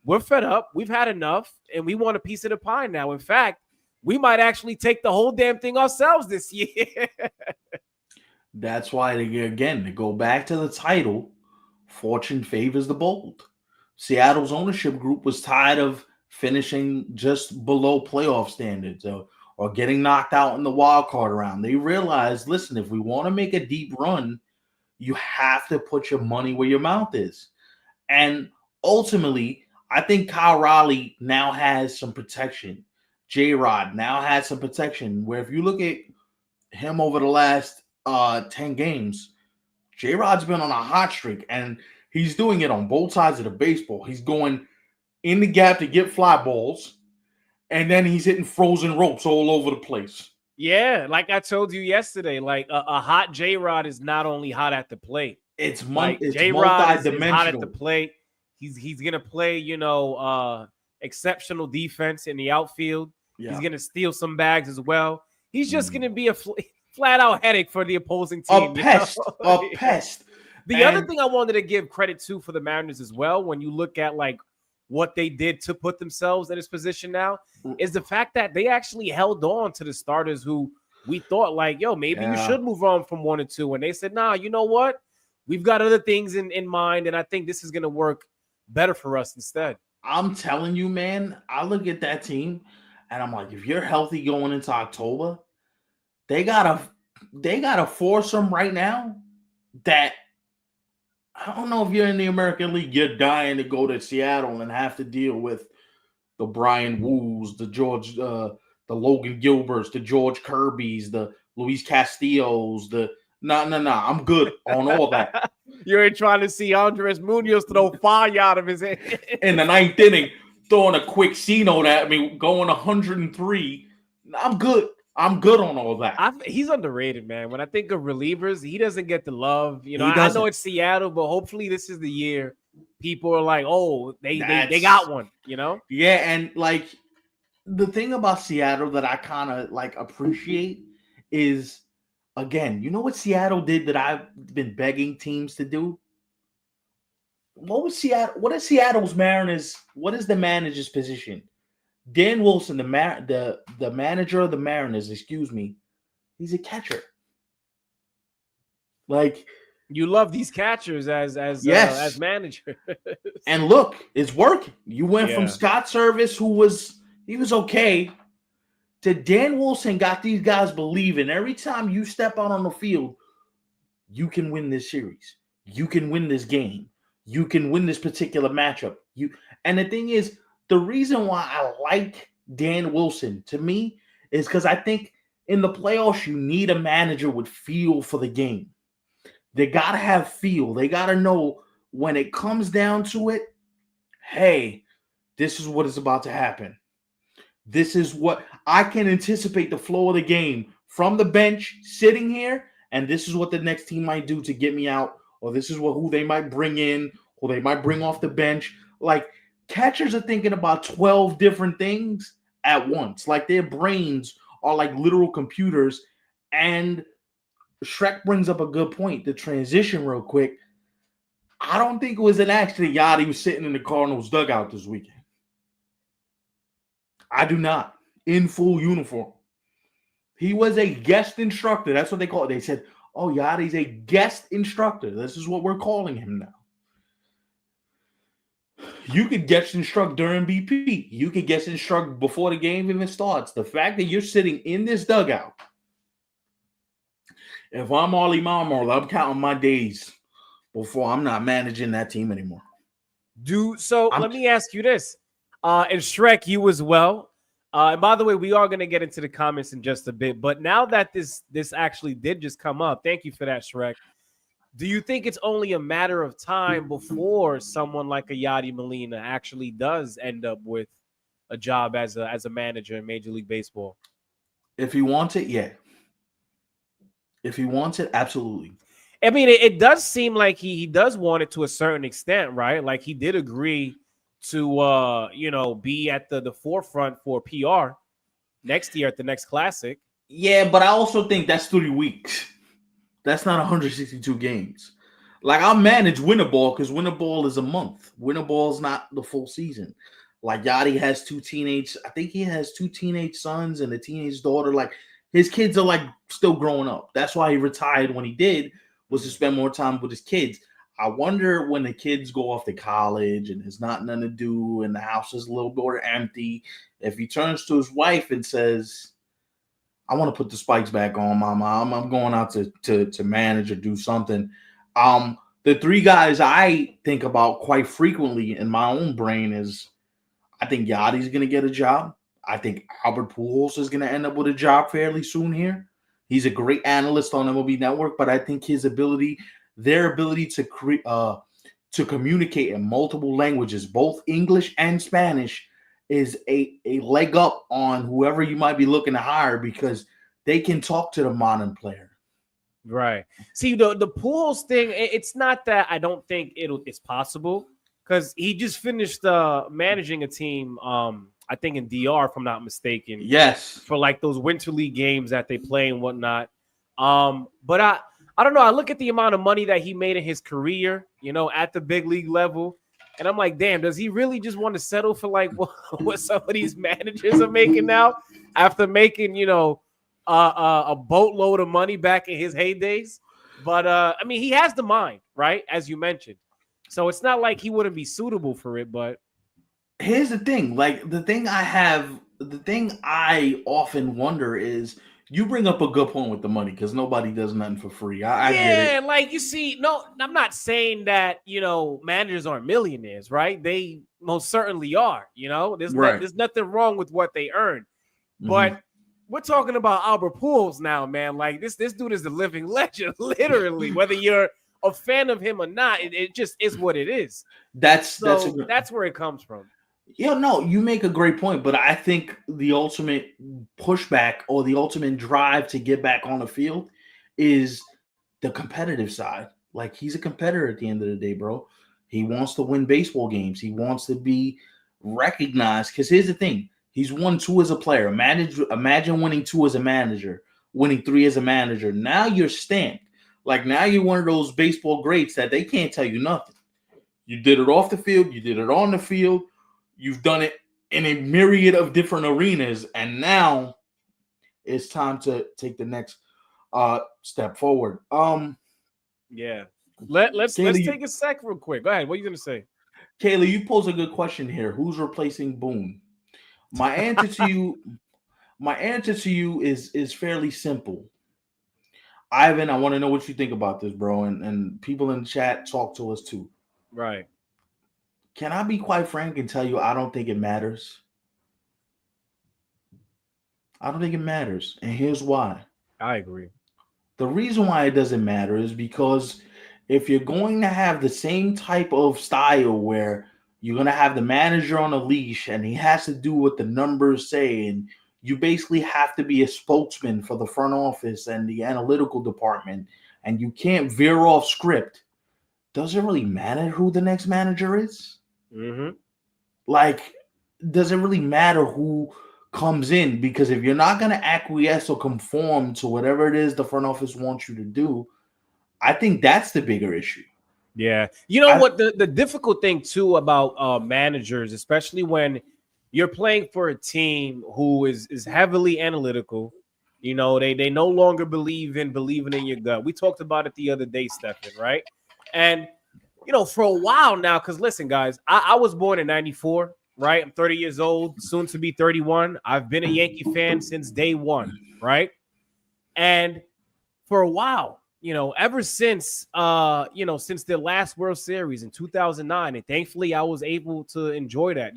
We're fed up. We've had enough, and we want a piece of the pie now. In fact, we might actually take the whole damn thing ourselves this year. That's why, to go back to the title, fortune favors the bold. Seattle's ownership group was tired of finishing just below playoff standards or getting knocked out in the wild card round. They realized, listen, if we want to make a deep run, you have to put your money where your mouth is. And ultimately, I think Kyle Raleigh now has some protection. J-Rod now has some protection where if you look at him over the last 10 games, J-Rod's been on a hot streak, and he's doing it on both sides of the baseball. He's going in the gap to get fly balls, and then he's hitting frozen ropes all over the place. Yeah, like I told you yesterday, like a hot J-Rod is not only hot at the plate. It's J-Rod multi-dimensional. is hot at the plate. He's gonna play, exceptional defense in the outfield. Yeah. He's gonna steal some bags as well. He's just gonna be a flat out headache for the opposing team. A pest. The other thing I wanted to give credit to for the Mariners as well, when you look at like what they did to put themselves in this position now, is the fact that they actually held on to the starters who we thought like, yo, maybe you should move on from 1 and 2. And they said, nah, you know what? We've got other things in mind, and I think this is going to work better for us instead. I'm telling you, man, I look at that team, and I'm like, if you're healthy going into October, they gotta force them right now that I don't know if you're in the American League, you're dying to go to Seattle and have to deal with the Brian Woos, the Logan Gilberts, the George Kirbys, the Luis Castillos, No, I'm good on all that. You ain't trying to see Andres Munoz throw fire out of his head in the 9th inning, throwing a quick C-note at me, going 103. I'm good. I'm good on all that. He's underrated, man. When I think of relievers, he doesn't get the love. I know it's Seattle, but hopefully this is the year people are like, oh, they got one, Yeah, and like the thing about Seattle that I kind of like appreciate is, again, you know what Seattle did that I've been begging teams to do? What is Seattle's Mariners? What is the manager's position? Dan Wilson, the manager of the Mariners, he's a catcher. Like, you love these catchers as manager. And look, it's working. You went from Scott Service, who was okay, to Dan Wilson got these guys believing every time you step out on the field, you can win this series. You can win this game. You can win this particular matchup. And the thing is, the reason why I like Dan Wilson, to me, is because I think in the playoffs, you need a manager with feel for the game. They got to have feel. They got to know when it comes down to it, hey, this is what is about to happen. This is what I can anticipate the flow of the game from the bench sitting here, and this is what the next team might do to get me out, or this is who they might bring in, or they might bring off the bench. Like, catchers are thinking about 12 different things at once. Like, their brains are like literal computers. And Shrek brings up a good point. The transition real quick. I don't think it was an accident Yachty was sitting in the Cardinals dugout this weekend. I do not. In full uniform. He was a guest instructor. That's what they call it. They said, oh, Yachty's a guest instructor. This is what we're calling him now. You could guest instruct during BP. You could guest instruct before the game even starts. The fact that you're sitting in this dugout, if I'm Ollie Marmol, I'm counting my days before I'm not managing that team anymore. Let me ask you this. And Shrek, you as well. And by the way, we are going to get into the comments in just a bit. But now that this actually did just come up, thank you for that, Shrek. Do you think it's only a matter of time before someone like a Yadi Molina actually does end up with a job as a manager in Major League Baseball? If he wants it, yeah. If he wants it, absolutely. I mean, it does seem like he does want it to a certain extent, right? Like he did agree to be at the forefront for PR next year at the next Classic. Yeah, but I also think that's 3 weeks. That's not 162 games. Like, I'll manage winter ball because winter ball is a month. Winter ball is not the full season. Like, Yachty has I think he has 2 teenage sons and a teenage daughter. Like, his kids are, like, still growing up. That's why he retired when he did, was to spend more time with his kids. I wonder when the kids go off to college and there's not nothing to do and the house is a little bit empty, if he turns to his wife and says, I want to put the spikes back on, mama. I'm going out to manage or do something. The three guys I think about quite frequently in my own brain is I think Yachty's going to get a job. I think Albert Pujols is going to end up with a job fairly soon here. He's a great analyst on MLB Network, but I think their ability to communicate in multiple languages, both English and Spanish, is a leg up on whoever you might be looking to hire because they can talk to the modern player. Right. See, the Pujols thing, it's not that I don't think it's possible because he just finished managing a team, I think in DR, if I'm not mistaken. Yes. For like those winter league games that they play and whatnot. But I don't know. I look at the amount of money that he made in his career, at the big league level. And I'm like, damn, does he really just want to settle for like what some of these managers are making now after making, a boatload of money back in his heydays? But I mean, he has the mind, right? As you mentioned. So it's not like he wouldn't be suitable for it, but here's the thing. Like the thing I often wonder is you bring up a good point with the money because nobody does nothing for free. I get it. Like you see, no, I'm not saying that managers aren't millionaires, right? They most certainly are. There's nothing wrong with what they earn, but we're talking about Albert Pujols now, man. Like this dude is a living legend, literally. Whether you're a fan of him or not, it just is what it is. That's where it comes from. Yeah, no, you make a great point, but I think the ultimate pushback or the ultimate drive to get back on the field is the competitive side. Like he's a competitor at the end of the day, bro. He wants to win baseball games. He wants to be recognized. Because here's the thing: he's won 2 as a player. Imagine winning 2 as a manager, winning 3 as a manager. Now you're stamped. Like now you're one of those baseball greats that they can't tell you nothing. You did it off the field. You did it on the field. You've done it in a myriad of different arenas, and now it's time to take the next step forward. Yeah. Let's take a sec real quick. Go ahead. What are you gonna say? Kayla, you pose a good question here. Who's replacing Boone? My answer to you is fairly simple. Ivan, I want to know what you think about this, bro. And people in the chat talk to us too. Right. Can I be quite frank and tell you I don't think it matters? I don't think it matters. And here's why. I agree. The reason why it doesn't matter is because if you're going to have the same type of style where you're going to have the manager on a leash and he has to do what the numbers say, and you basically have to be a spokesman for the front office and the analytical department, and you can't veer off script, does it really matter who the next manager is? Mm-hmm. Like, does it really matter who comes in? Because if you're not going to acquiesce or conform to whatever it is the front office wants you to do, I think that's the bigger issue. Yeah. You know what? The difficult thing, too, about managers, especially when you're playing for a team who is heavily analytical, they no longer believing in your gut. We talked about it the other day, Stephen, right? And for a while now, because listen, guys, I was born in 94, right? I'm 30 years old, soon to be 31. I've been a Yankee fan since day one, right? And for a while, ever since, since their last World Series in 2009, and thankfully I was able to enjoy that,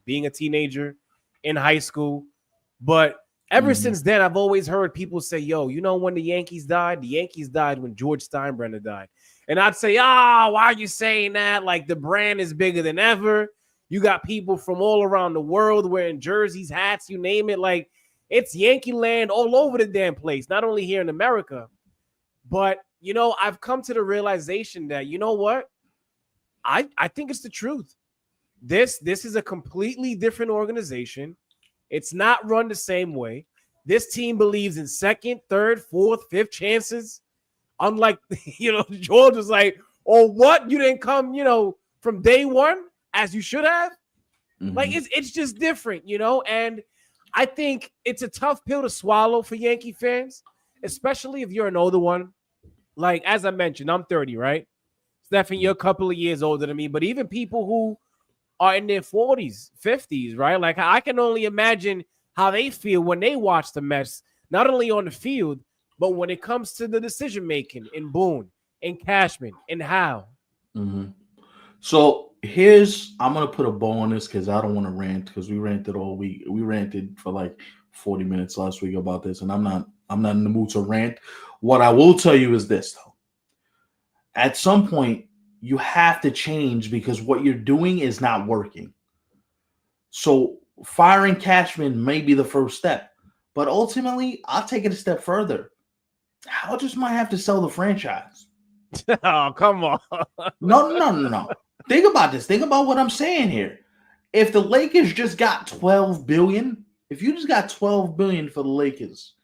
being a teenager in high school. But ever since then, I've always heard people say, yo, when the Yankees died? The Yankees died when George Steinbrenner died. And I'd say, why are you saying that? Like, the brand is bigger than ever. You got people from all around the world wearing jerseys, hats, you name it. Like, it's Yankee land all over the damn place, not only here in America. But, I've come to the realization that, you know what? I think it's the truth. This is a completely different organization. It's not run the same way. This team believes in second, third, fourth, fifth chances. Unlike, George was like, oh, what? You didn't come, from day one as you should have? Mm-hmm. Like, it's just different, And I think it's a tough pill to swallow for Yankee fans, especially if you're an older one. Like, as I mentioned, I'm 30, right? Stephen, you're a couple of years older than me, but even people who are in their 40s, 50s, right? Like I can only imagine how they feel when they watch the Mets, not only on the field, but when it comes to the decision making in Boone, in Cashman, in Howe. Mm-hmm. So I'm gonna put a bow on this because I don't want to rant because we ranted all week. We ranted for like 40 minutes last week about this, and I'm not in the mood to rant. What I will tell you is this though. At some point, you have to change because what you're doing is not working. So firing Cashman may be the first step, but ultimately, I'll take it a step further. Hal just might have to sell the franchise. Oh, come on. No. Think about this. Think about what I'm saying here. If the Lakers just got 12 billion, if you just got 12 billion for the Lakers,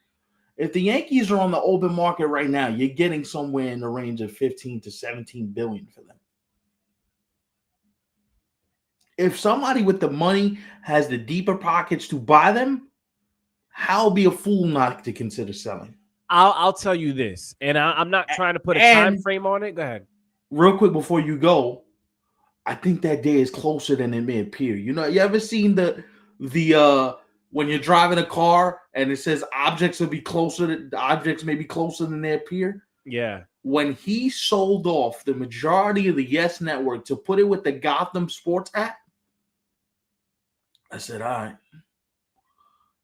if the Yankees are on the open market right now, you're getting somewhere in the range of 15 to 17 billion for them. If somebody with the money has the deeper pockets to buy them, how be a fool not to consider selling? I'll tell you this, and I'm not trying to put a time frame on it. Go ahead. Real quick before you go, I think that day is closer than it may appear. You know, you ever seen the when you're driving a car and it says objects may be closer than they appear? Yeah. When he sold off the majority of the Yes Network to put it with the Gotham Sports app, I said, all right,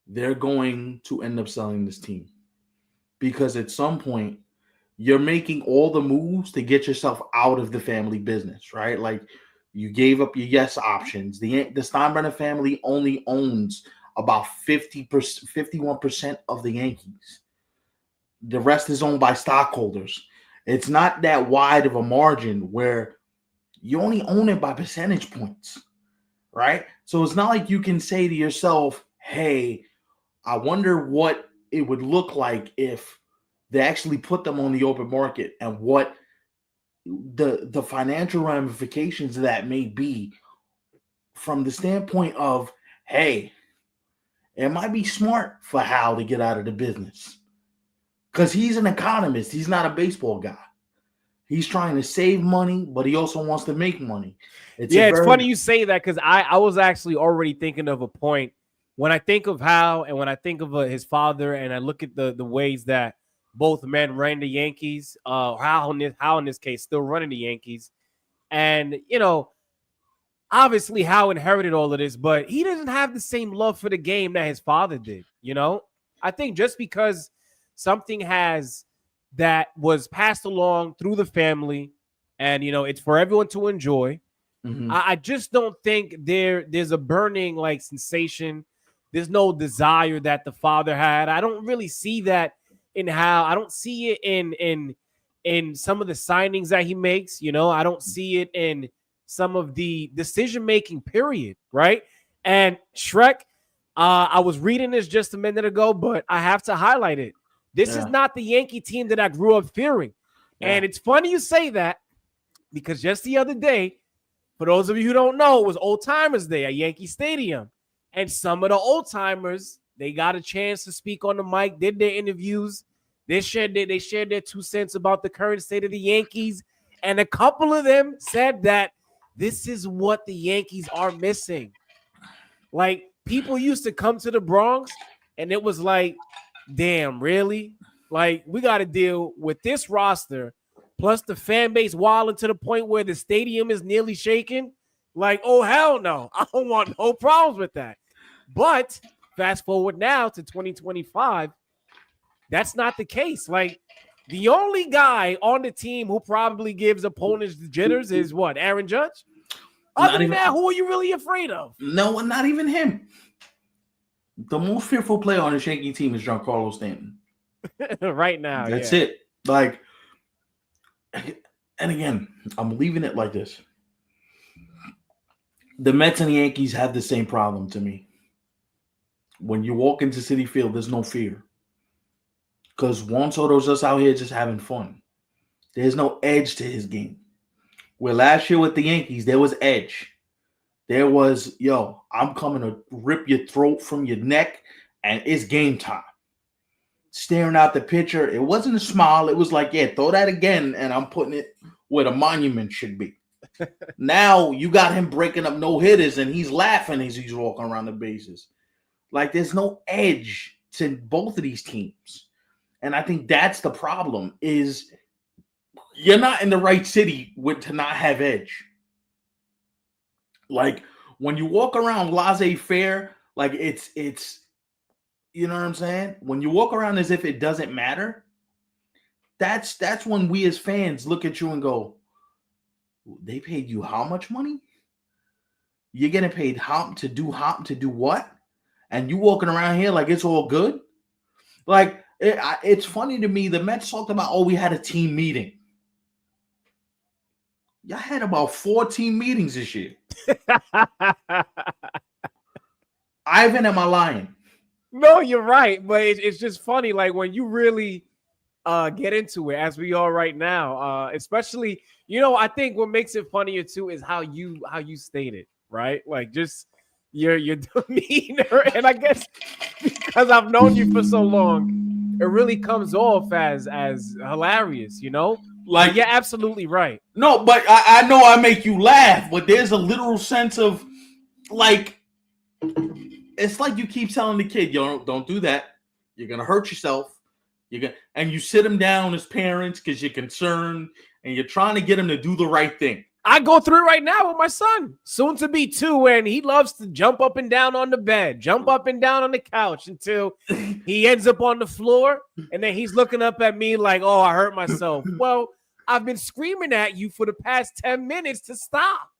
they're going to end up selling this team. Because at some point, you're making all the moves to get yourself out of the family business, right? Like you gave up your Yes options. The Steinbrenner family only owns about 51% of the Yankees. The rest is owned by stockholders. It's not that wide of a margin where you only own it by percentage points, right? So it's not like you can say to yourself, hey, I wonder what it would look like if they actually put them on the open market and what the financial ramifications of that may be from the standpoint of, hey, it might be smart for Hal to get out of the business because he's an economist. He's not a baseball guy. He's trying to save money, but he also wants to make money. It's funny you say that because I was actually already thinking of a point. When I think of Hal and when I think of his father and I look at the ways that both men ran the Yankees, Hal in this case still running the Yankees. And, you know, obviously Hal inherited all of this, but he doesn't have the same love for the game that his father did, you know? I think just because something that was passed along through the family and, you know, it's for everyone to enjoy, I just don't think there's a burning like sensation. There's no desire that the father had. I don't really see that in Hal. I don't see it in some of the signings that he makes. You know, I don't see it in some of the decision making. Period. Right. And Shrek, I was reading this just a minute ago, but I have to highlight it. This is not the Yankee team that I grew up fearing. And it's funny you say that because just the other day, for those of you who don't know, it was Old Timers Day at Yankee Stadium. And some of the old timers, they got a chance to speak on the mic, did their interviews. They shared their 2 cents about the current state of the Yankees. And a couple of them said that this is what the Yankees are missing. Like, people used to come to the Bronx, and it was like, damn, really? Like, we got to deal with this roster, plus the fan base wilding to the point where the stadium is nearly shaking. Like, oh, hell no. I don't want no problems with that. But fast forward now to 2025, that's not the case. Like, the only guy on the team who probably gives opponents the jitters is what? Aaron Judge? Other than that, who are you really afraid of? No, not even him. The most fearful player on the Yankee team is Giancarlo Stanton. Right now, that's it. Like, and again, I'm leaving it like this. The Mets and the Yankees have the same problem to me. When you walk into Citi Field, there's no fear. Because Juan Soto's just out here just having fun. There's no edge to his game. Where last year with the Yankees, there was edge. There was, yo, I'm coming to rip your throat from your neck, and it's game time. Staring out the pitcher, it wasn't a smile. It was like, yeah, throw that again, and I'm putting it where the monument should be. Now you got him breaking up no hitters, and he's laughing as he's walking around the bases. Like there's no edge to both of these teams, and I think that's the problem. Is you're not in the right city to not have edge. Like when you walk around laissez-faire, like it's you know what I'm saying? When you walk around as if it doesn't matter, that's when we as fans look at you and go, they paid you how much money? You're getting paid how to do what? And you walking around here like it's all good? Like it's funny to me. The Mets talked about, oh, we had a team meeting. Y'all had about 14 meetings this year. Ivan, am I lying? No, you're right. But it's just funny. Like when you really get into it, as we are right now, especially, I think what makes it funnier too is how you state it, right? Like just your demeanor. And I guess because I've known you for so long, it really comes off as hilarious, Like you're absolutely right. No, but I know I make you laugh, but there's a literal sense of like, it's like you keep telling the kid, don't do that. You're gonna hurt yourself. And you sit him down as parents because you're concerned and you're trying to get him to do the right thing. I go through it right now with my son, soon to be 2, and he loves to jump up and down on the bed, jump up and down on the couch until he ends up on the floor, and then he's looking up at me like, "Oh, I hurt myself." Well, I've been screaming at you for the past 10 minutes to stop.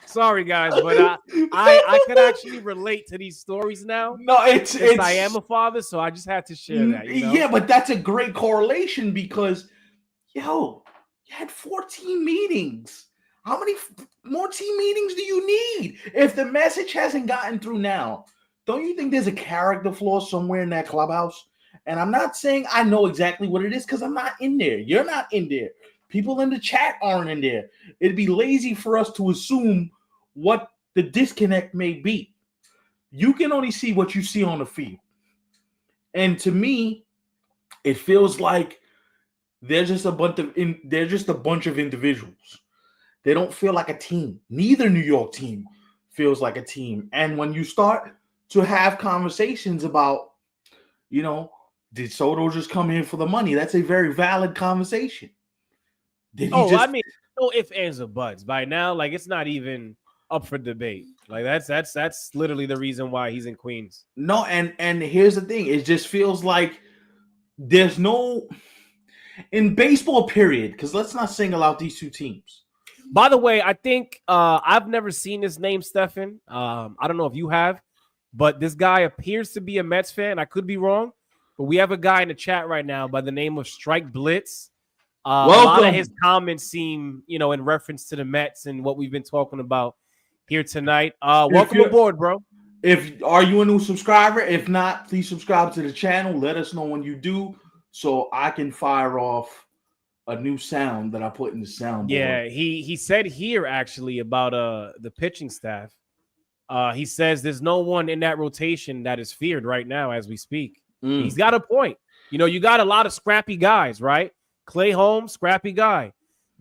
Sorry, guys, but I can actually relate to these stories now. No, it's I am a father, so I just had to share that. Yeah, but that's a great correlation because, you had 14 meetings. How many more team meetings do you need? If the message hasn't gotten through now, don't you think there's a character flaw somewhere in that clubhouse? And I'm not saying I know exactly what it is because I'm not in there. You're not in there. People in the chat aren't in there. It'd be lazy for us to assume what the disconnect may be. You can only see what you see on the field. And to me, it feels like they're just a bunch of individuals. They don't feel like a team. Neither New York team feels like a team. And when you start to have conversations about, did Soto just come in for the money? That's a very valid conversation. I mean, no ifs, ands, or buts. By now, like it's not even up for debate. Like that's literally the reason why he's in Queens. No, and here's the thing: it just feels like there's no in baseball, period. Because let's not single out these two teams. By the way, I think I've never seen this name, Stefan. I don't know if you have, but this guy appears to be a Mets fan. I could be wrong, but we have a guy in the chat right now by the name of Strike Blitz. A lot of his comments seem, in reference to the Mets and what we've been talking about here tonight. Welcome aboard, bro. Are you a new subscriber? If not, please subscribe to the channel. Let us know when you do, so I can fire off a new sound that I put in the soundboard. Yeah, he said here actually about the pitching staff. He says there's no one in that rotation that is feared right now as we speak. He's got a point. You got a lot of scrappy guys, right? Clay Holmes, scrappy guy.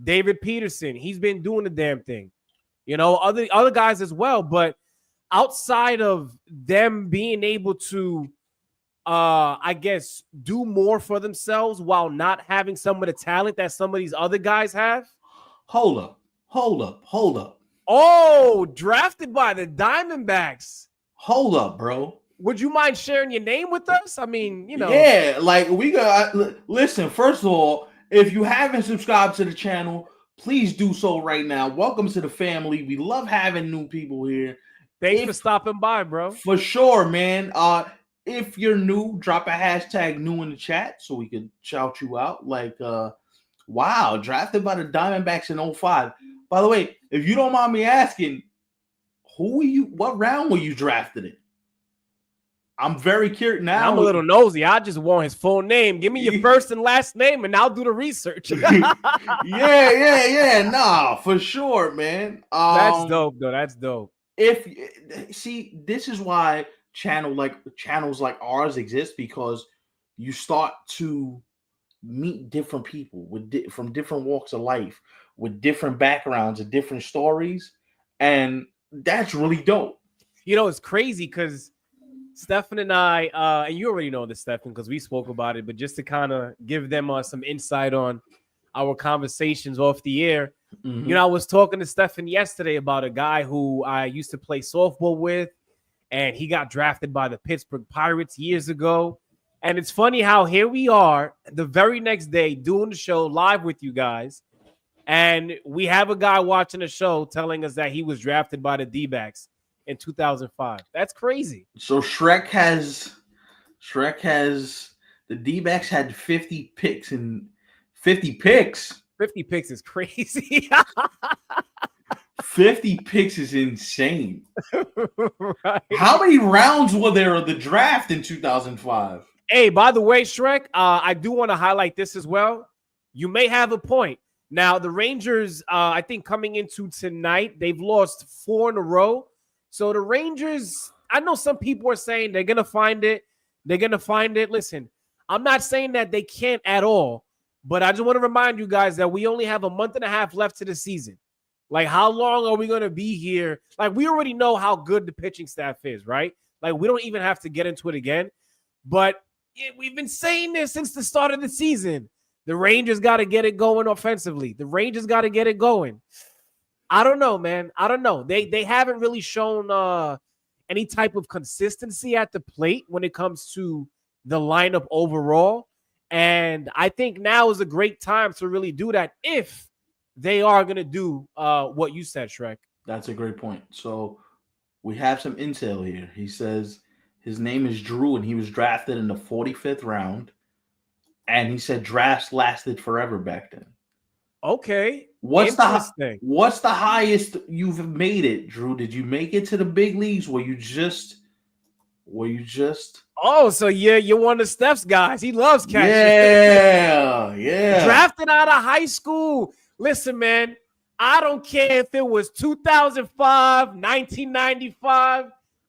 David Peterson, he's been doing the damn thing. Other guys as well. But outside of them being able to, I guess, do more for themselves while not having some of the talent that some of these other guys have. Hold up. Oh, drafted by the Diamondbacks. Hold up, bro. Would you mind sharing your name with us? I mean, Yeah, like we got. Listen, first of all, if you haven't subscribed to the channel, please do so right now. Welcome to the family. We love having new people here. Thanks for stopping by, bro. For sure, man. If you're new, drop a hashtag new in the chat so we can shout you out. Like, wow, drafted by the Diamondbacks in 2005. By the way, if you don't mind me asking, what round were you drafted in? I'm very curious now. I'm a little nosy. I just want his full name. Give me your first and last name, and I'll do the research. yeah. Nah, for sure, man. That's dope, though. That's dope. This is why channels like ours exist, because you start to meet different people from different walks of life, with different backgrounds and different stories, and that's really dope. You know, it's crazy because Stefan and I, and you already know this, Stefan, because we spoke about it, but just to kind of give them some insight on our conversations off the air. You know, I was talking to Stefan yesterday about a guy who I used to play softball with, and he got drafted by the Pittsburgh Pirates years ago. And it's funny how here we are the very next day doing the show live with you guys, and we have a guy watching the show telling us that he was drafted by the D-backs in 2005. That's crazy. So Shrek has the D-backs had 50 picks and 50 picks. 50 picks is crazy. 50 picks is insane. Right. How many rounds were there of the draft in 2005? Hey, by the way, Shrek, I do want to highlight this as well. You may have a point. Now, the Rangers, I think coming into tonight, they've lost 4 in a row. So the Rangers, I know some people are saying they're going to find it. They're going to find it. Listen, I'm not saying that they can't at all, but I just want to remind you guys that we only have a month and a half left to the season. Like, how long are we going to be here? Like, we already know how good the pitching staff is, right? Like, we don't even have to get into it again. But we've been saying this since the start of the season. The Rangers got to get it going offensively. The Rangers got to get it going. I don't know, man. I don't know. They haven't really shown any type of consistency at the plate when it comes to the lineup overall. And I think now is a great time to really do that if they are going to do what you said, Shrek. That's a great point. So we have some intel here. He says his name is Drew, and he was drafted in the 45th round. And he said drafts lasted forever back then. Okay. What's the highest you've made it, Drew? Did you make it to the big leagues? Were you just Oh, so you're one of Steph's guys. He loves catching. Yeah. Drafted out of high school. Listen, man, I don't care if it was 2005, 1995.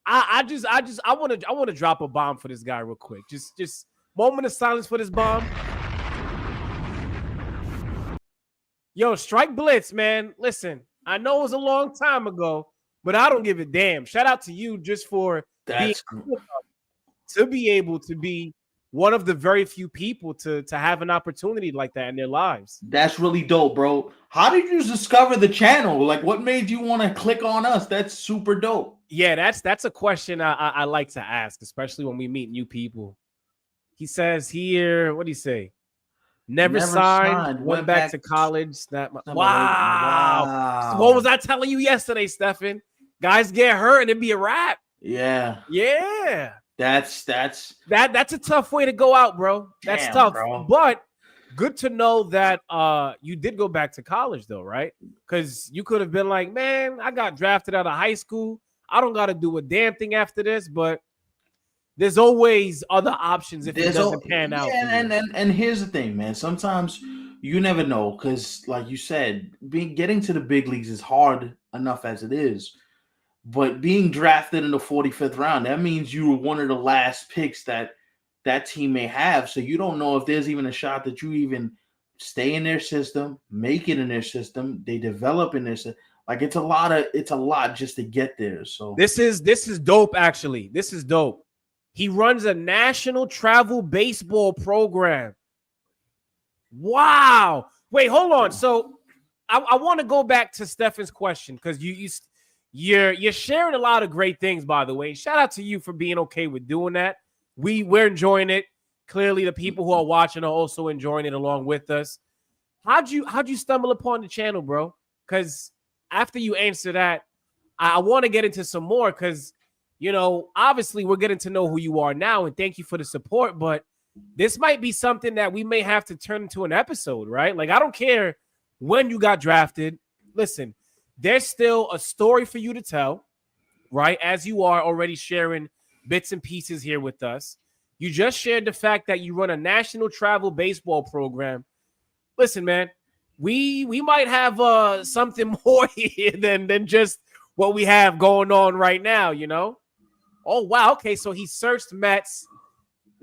I want to drop a bomb for this guy real quick. Just moment of silence for this bomb. Yo, Strike Blitz, man. Listen, I know it was a long time ago, but I don't give a damn. Shout out to you just for being to be able to be one of the very few people to have an opportunity like that in their lives. That's really dope, bro. How did you discover the channel? Like, what made you want to click on us? That's super dope. Yeah, that's a question I like to ask, especially when we meet new people. He says here, what do you say? Never signed, went back to college. Wow. So what was I telling you yesterday, Stefan? Guys get hurt and it'd be a wrap. Yeah. That's a tough way to go out, bro. That's tough. Bro. But good to know that you did go back to college, though, right? Because you could have been like, man, I got drafted out of high school. I don't got to do a damn thing after this, but there's always other options if it doesn't pan out. And here's the thing, man. Sometimes you never know because, like you said, getting to the big leagues is hard enough as it is. But being drafted in the 45th round, that means you were one of the last picks that team may have. So you don't know if there's even a shot that you even stay in their system, make it in their system. They develop in their system. Like it's a lot just to get there. So this is dope. Actually, this is dope. He runs a national travel baseball program. Wow. Wait, hold on. So I want to go back to Stefan's question because you're sharing a lot of great things, by the way. Shout out to you for being okay with doing that. We're enjoying it. Clearly, the people who are watching are also enjoying it along with us. How'd you stumble upon the channel, bro? Because after you answer that, I want to get into some more because obviously we're getting to know who you are now, and thank you for the support, but this might be something that we may have to turn into an episode, right? Like, I don't care when you got drafted. Listen, there's still a story for you to tell, right? As you are already sharing bits and pieces here with us. You just shared the fact that you run a national travel baseball program. Listen, man, we might have something more here than just what we have going on right now, Oh, wow. Okay, so he searched Mets.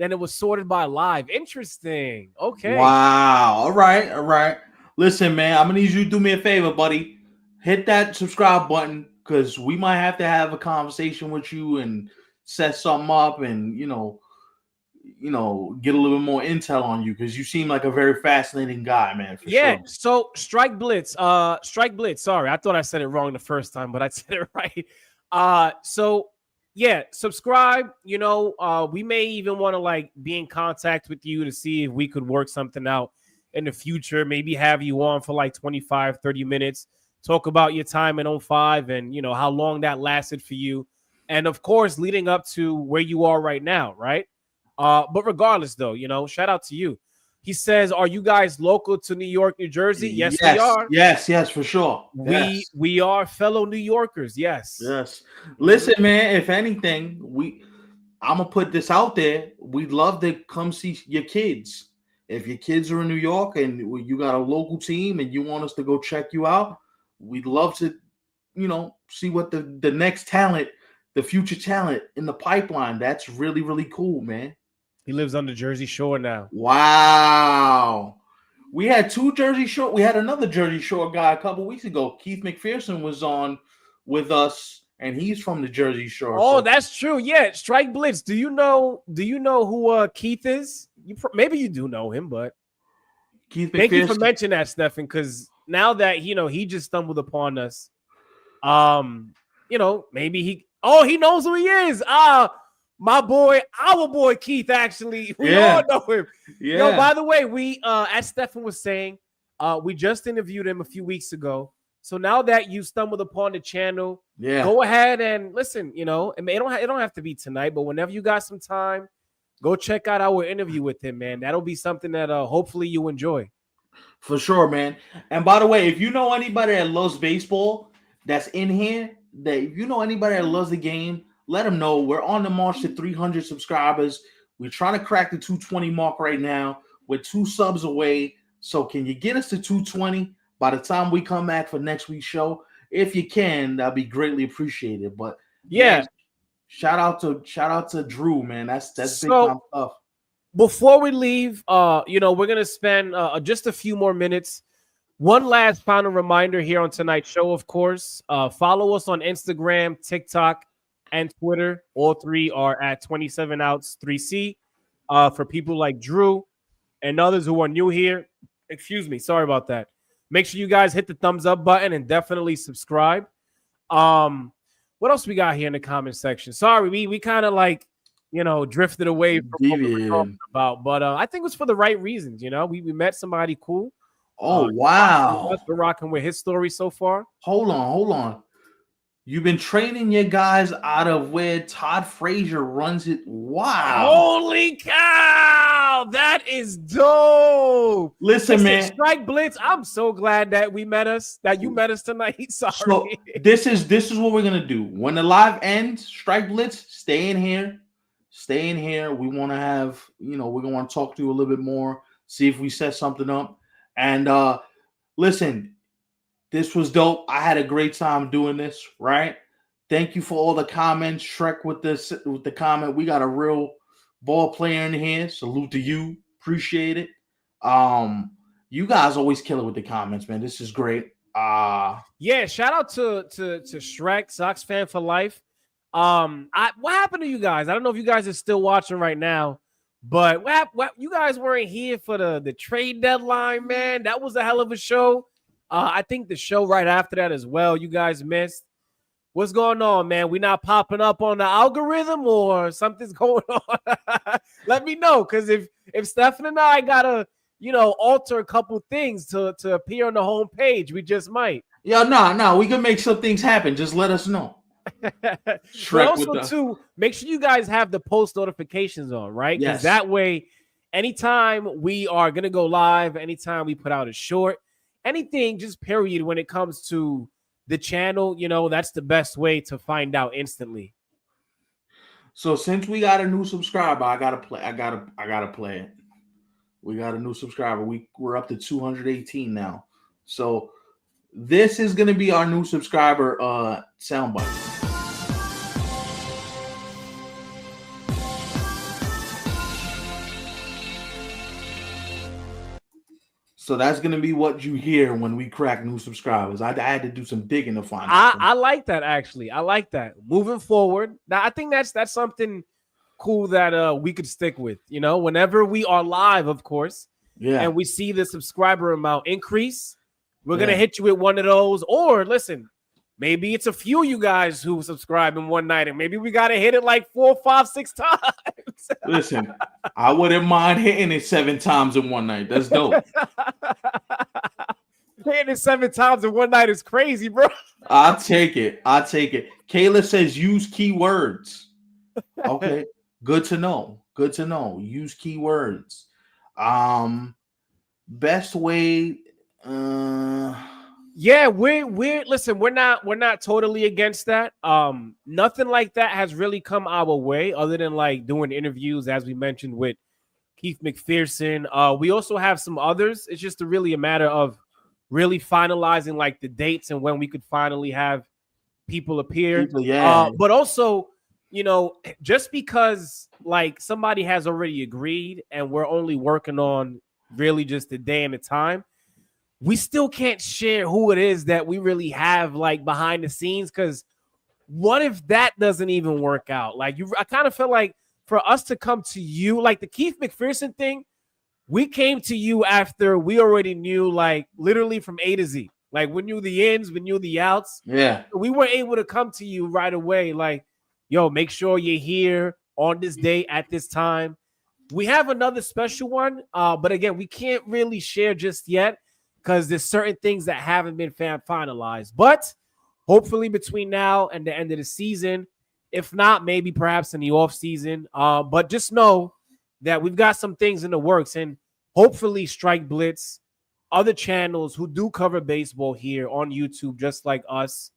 then it was sorted by live. Interesting. Okay. Wow. All right. Listen, man, I'm gonna need you to do me a favor, buddy. Hit that subscribe button because we might have to have a conversation with you and set something up, and get a little bit more intel on you because you seem like a very fascinating guy, man. For Yeah. sure. So Strike Blitz. Strike Blitz. Sorry, I thought I said it wrong the first time, but I said it right. So yeah, subscribe. We may even want to like be in contact with you to see if we could work something out in the future. Maybe have you on for like 25, 30 minutes. Talk about your time in 05 and how long that lasted for you. And of course, leading up to where you are right now, right? But regardless, though, shout out to you. He says, "Are you guys local to New York, New Jersey?" Yes, we are. Yes, for sure. We are fellow New Yorkers. Yes. Listen, man. If anything, I'm gonna put this out there. We'd love to come see your kids. If your kids are in New York and you got a local team and you want us to go check you out, we'd love to, see what the next talent, the future talent in the pipeline. That's really, really cool, man. He lives on the Jersey Shore now. Wow. We had two Jersey Shore. We had another Jersey Shore guy a couple weeks ago. Keith McPherson was on with us, and he's from the Jersey Shore. Oh, that's true. Yeah, Strike Blitz. Do you know who Keith is? Maybe you do know him, but Keith McPherson. Thank you for mentioning that, Stefan, because now that he just stumbled upon us. Maybe he knows who he is. My boy, our boy Keith, actually. We all know him. Yeah. By the way, we as Stefan was saying, we just interviewed him a few weeks ago. So now that you stumbled upon the channel, go ahead and listen, it don't have to be tonight, but whenever you got some time, go check out our interview with him, man. That'll be something that hopefully you enjoy. For sure, man. And by the way, if you know anybody that loves baseball that's in here, if you know anybody that loves the game, let them know. We're on the march to 300 subscribers. We're trying to crack the 220 mark right now. We're 2 subs away. So can you get us to 220 by the time we come back for next week's show? If you can, that'd be greatly appreciated. But yeah, man, shout out to Drew, man. That's big time stuff. Before we leave, we're gonna spend just a few more minutes. One last final reminder here on tonight's show, of course. Follow us on Instagram, TikTok, and Twitter. All 3 are at 27outs3C. For people like Drew and others who are new here, excuse me, sorry about that. Make sure you guys hit the thumbs up button and definitely subscribe. What else we got here in the comment section? Sorry, we kind of like drifted away from what we were talking about, but I think it was for the right reasons. We met somebody cool. Oh wow, we're rocking with his story so far. Hold on. You've been training your guys out of where Todd Frazier runs it. Wow. Holy cow. That is dope. Listen, man. Strike Blitz, I'm so glad that you met us tonight. Sorry. So this is what we're going to do. When the live ends, Strike Blitz, stay in here. We want to have, we're going to want to talk to you a little bit more, see if we set something up. And listen, this was dope. I had a great time doing this, right? Thank you for all the comments. Shrek with the comment. We got a real ball player in here. Salute to you. Appreciate it. You guys always kill it with the comments, man. This is great. Yeah, shout out to Shrek, Sox fan for life. What happened to you guys? I don't know if you guys are still watching right now, but what you guys weren't here for the trade deadline, man. That was a hell of a show. I think the show right after that as well, you guys missed. What's going on, man? We not popping up on the algorithm or something's going on? Let me know, because if Stefan and I gotta, alter a couple things to appear on the home page, we just might. Yeah, no, we can make some things happen. Just let us know. But also, too, make sure you guys have the post notifications on, right? Because that way, anytime we are gonna go live, anytime we put out a short, anything, just period, when it comes to the channel, that's the best way to find out instantly. So since we got a new subscriber, I gotta play it. We got a new subscriber. We're up to 218 now. So this is gonna be our new subscriber soundbite. So that's gonna be what you hear when we crack new subscribers. I had to do some digging to find out. I like that actually. I like that. Moving forward, now I think that's something cool that we could stick with. You know, whenever we are live, of course, and we see the subscriber amount increase, we're gonna hit you with one of those. Or listen, maybe it's a few of you guys who subscribe in one night, and maybe we gotta hit it like 4, 5, 6 times. Listen, I wouldn't mind hitting it 7 times in one night. That's dope. Hitting it 7 times in one night is crazy, bro. I'll take it. Kayla says use keywords. Okay, good to know. Use keywords. Best way. Yeah, we're listen, we're not totally against that. Nothing like that has really come our way other than like doing interviews, as we mentioned with Keith McPherson. We also have some others. It's just really a matter of really finalizing like the dates and when we could finally have people appear. But also, you know, just because like somebody has already agreed and we're only working on really just the day and the time, we still can't share who it is that we really have like behind the scenes, because what if that doesn't even work out? Like I kind of feel like for us to come to you, like the Keith McPherson thing, we came to you after we already knew like literally from A to Z. Like we knew the ins, we knew the outs. Yeah. We were able to come to you right away. Like, yo, make sure you're here on this day at this time. We have another special one, but again, we can't really share just yet because there's certain things that haven't been finalized. But hopefully between now and the end of the season, if not, maybe perhaps in the off season. But just know that we've got some things in the works, and hopefully Strike Blitz, other channels who do cover baseball here on YouTube, just like us,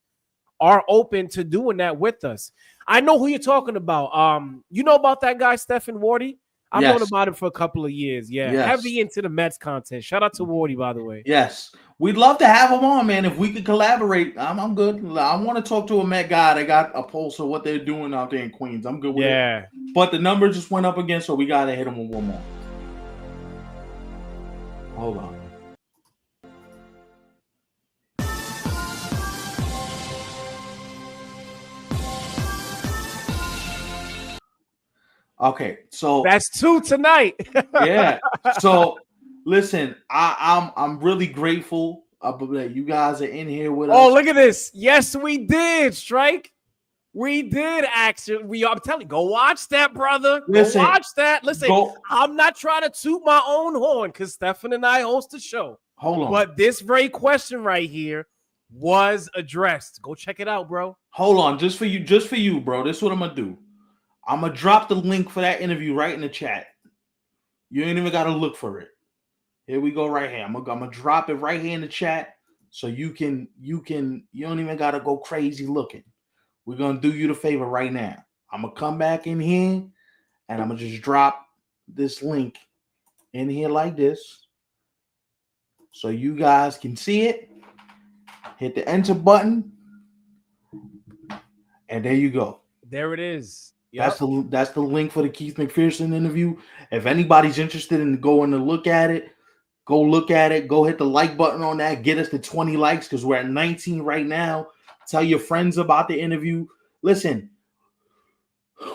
are open to doing that with us. I know who you're talking about. You know about that guy, Stephen Wardy? I've known about him for a couple of years. Yeah, heavy into the Mets content. Shout out to Wardy, by the way. Yes, we'd love to have him on, man. If we could collaborate, I'm good. I want to talk to a Met guy that got a pulse of what they're doing out there in Queens. I'm good with it. But the number just went up again, so we got to hit him with one more. Hold on. Okay, so that's 2 tonight. Yeah. So listen, I'm really grateful that you guys are in here with us. Oh, look at this. Yes, we did, Strike. We did actually. I'm telling you, go watch that, brother. Go watch that. Listen, I'm not trying to toot my own horn because Stefan and I host the show. Hold on. But this very question right here was addressed. Go check it out, bro. Hold on. Just for you, bro. This is what I'm going to do. I'm going to drop the link for that interview right in the chat. You ain't even got to look for it. Here we go right here. I'm gonna drop it right here in the chat so you don't even got to go crazy looking. We're going to do you the favor right now. I'm going to come back in here and I'm going to just drop this link in here like this so you guys can see it. Hit the enter button. And there you go. There it is. Yep. That's the link for the Keith McPherson interview. If anybody's interested in going to look at it, go look at it. Go hit the like button on that. Get us to 20 likes because we're at 19 right now. Tell your friends about the interview. Listen,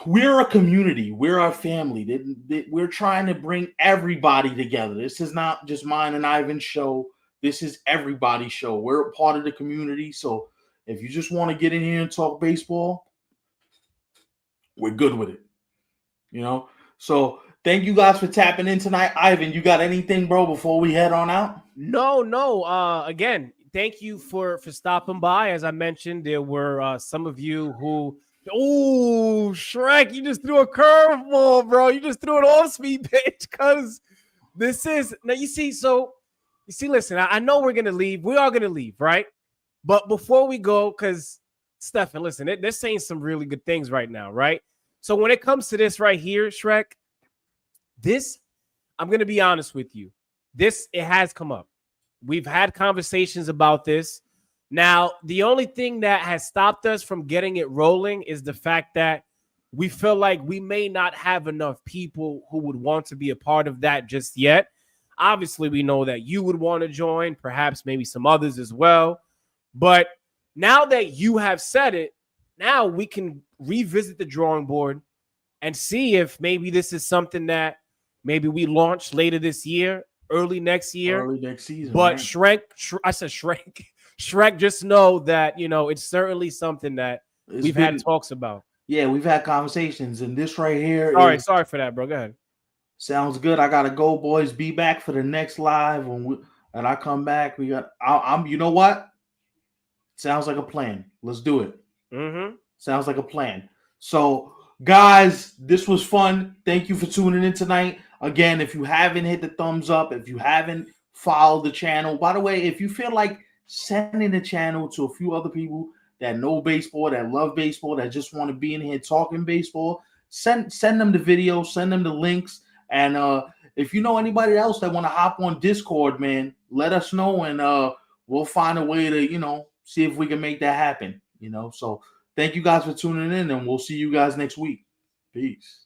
we're a community. We're a family. We're trying to bring everybody together. This is not just mine and Ivan's show. This is everybody's show. We're a part of the community. So if you just want to get in here and talk baseball, we're good with it. You know? So thank you guys for tapping in tonight. Ivan, you got anything, bro, before we head on out? No. Again, thank you for stopping by. As I mentioned, there were some of you who, Shrek, you just threw a curveball, bro. You just threw an off-speed pitch because this is now. You see, listen. I know we're gonna leave. We are gonna leave, right? But before we go, because Stefan, listen, they're saying some really good things right now, right? So when it comes to this right here, Shrek, this, I'm gonna be honest with you. It has come up. We've had conversations about this. Now, the only thing that has stopped us from getting it rolling is the fact that we feel like we may not have enough people who would want to be a part of that just yet. Obviously, we know that you would want to join, perhaps maybe some others as well. But now that you have said it, now we can revisit the drawing board and see if maybe this is something that maybe we launch later this year, early next year. Early next season. But right? I said Shrek. Shrek, just know that, it's certainly something that we've had talks about. Yeah, we've had conversations, and this right here. Sorry for that, bro. Go ahead. Sounds good. I gotta go, boys. Be back for the next live and I come back. I'm. You know what? Sounds like a plan. Let's do it. Mm-hmm. Sounds like a plan. So, guys, this was fun. Thank you for tuning in tonight. Again, if you haven't hit the thumbs up, if you haven't followed the channel, by the way, if you feel like sending the channel to a few other people that know baseball, that love baseball, that just want to be in here talking baseball, send them the video, send them the links. And if you know anybody else that want to hop on Discord, man, let us know, and we'll find a way to, see if we can make that happen. So thank you guys for tuning in, and we'll see you guys next week. Peace.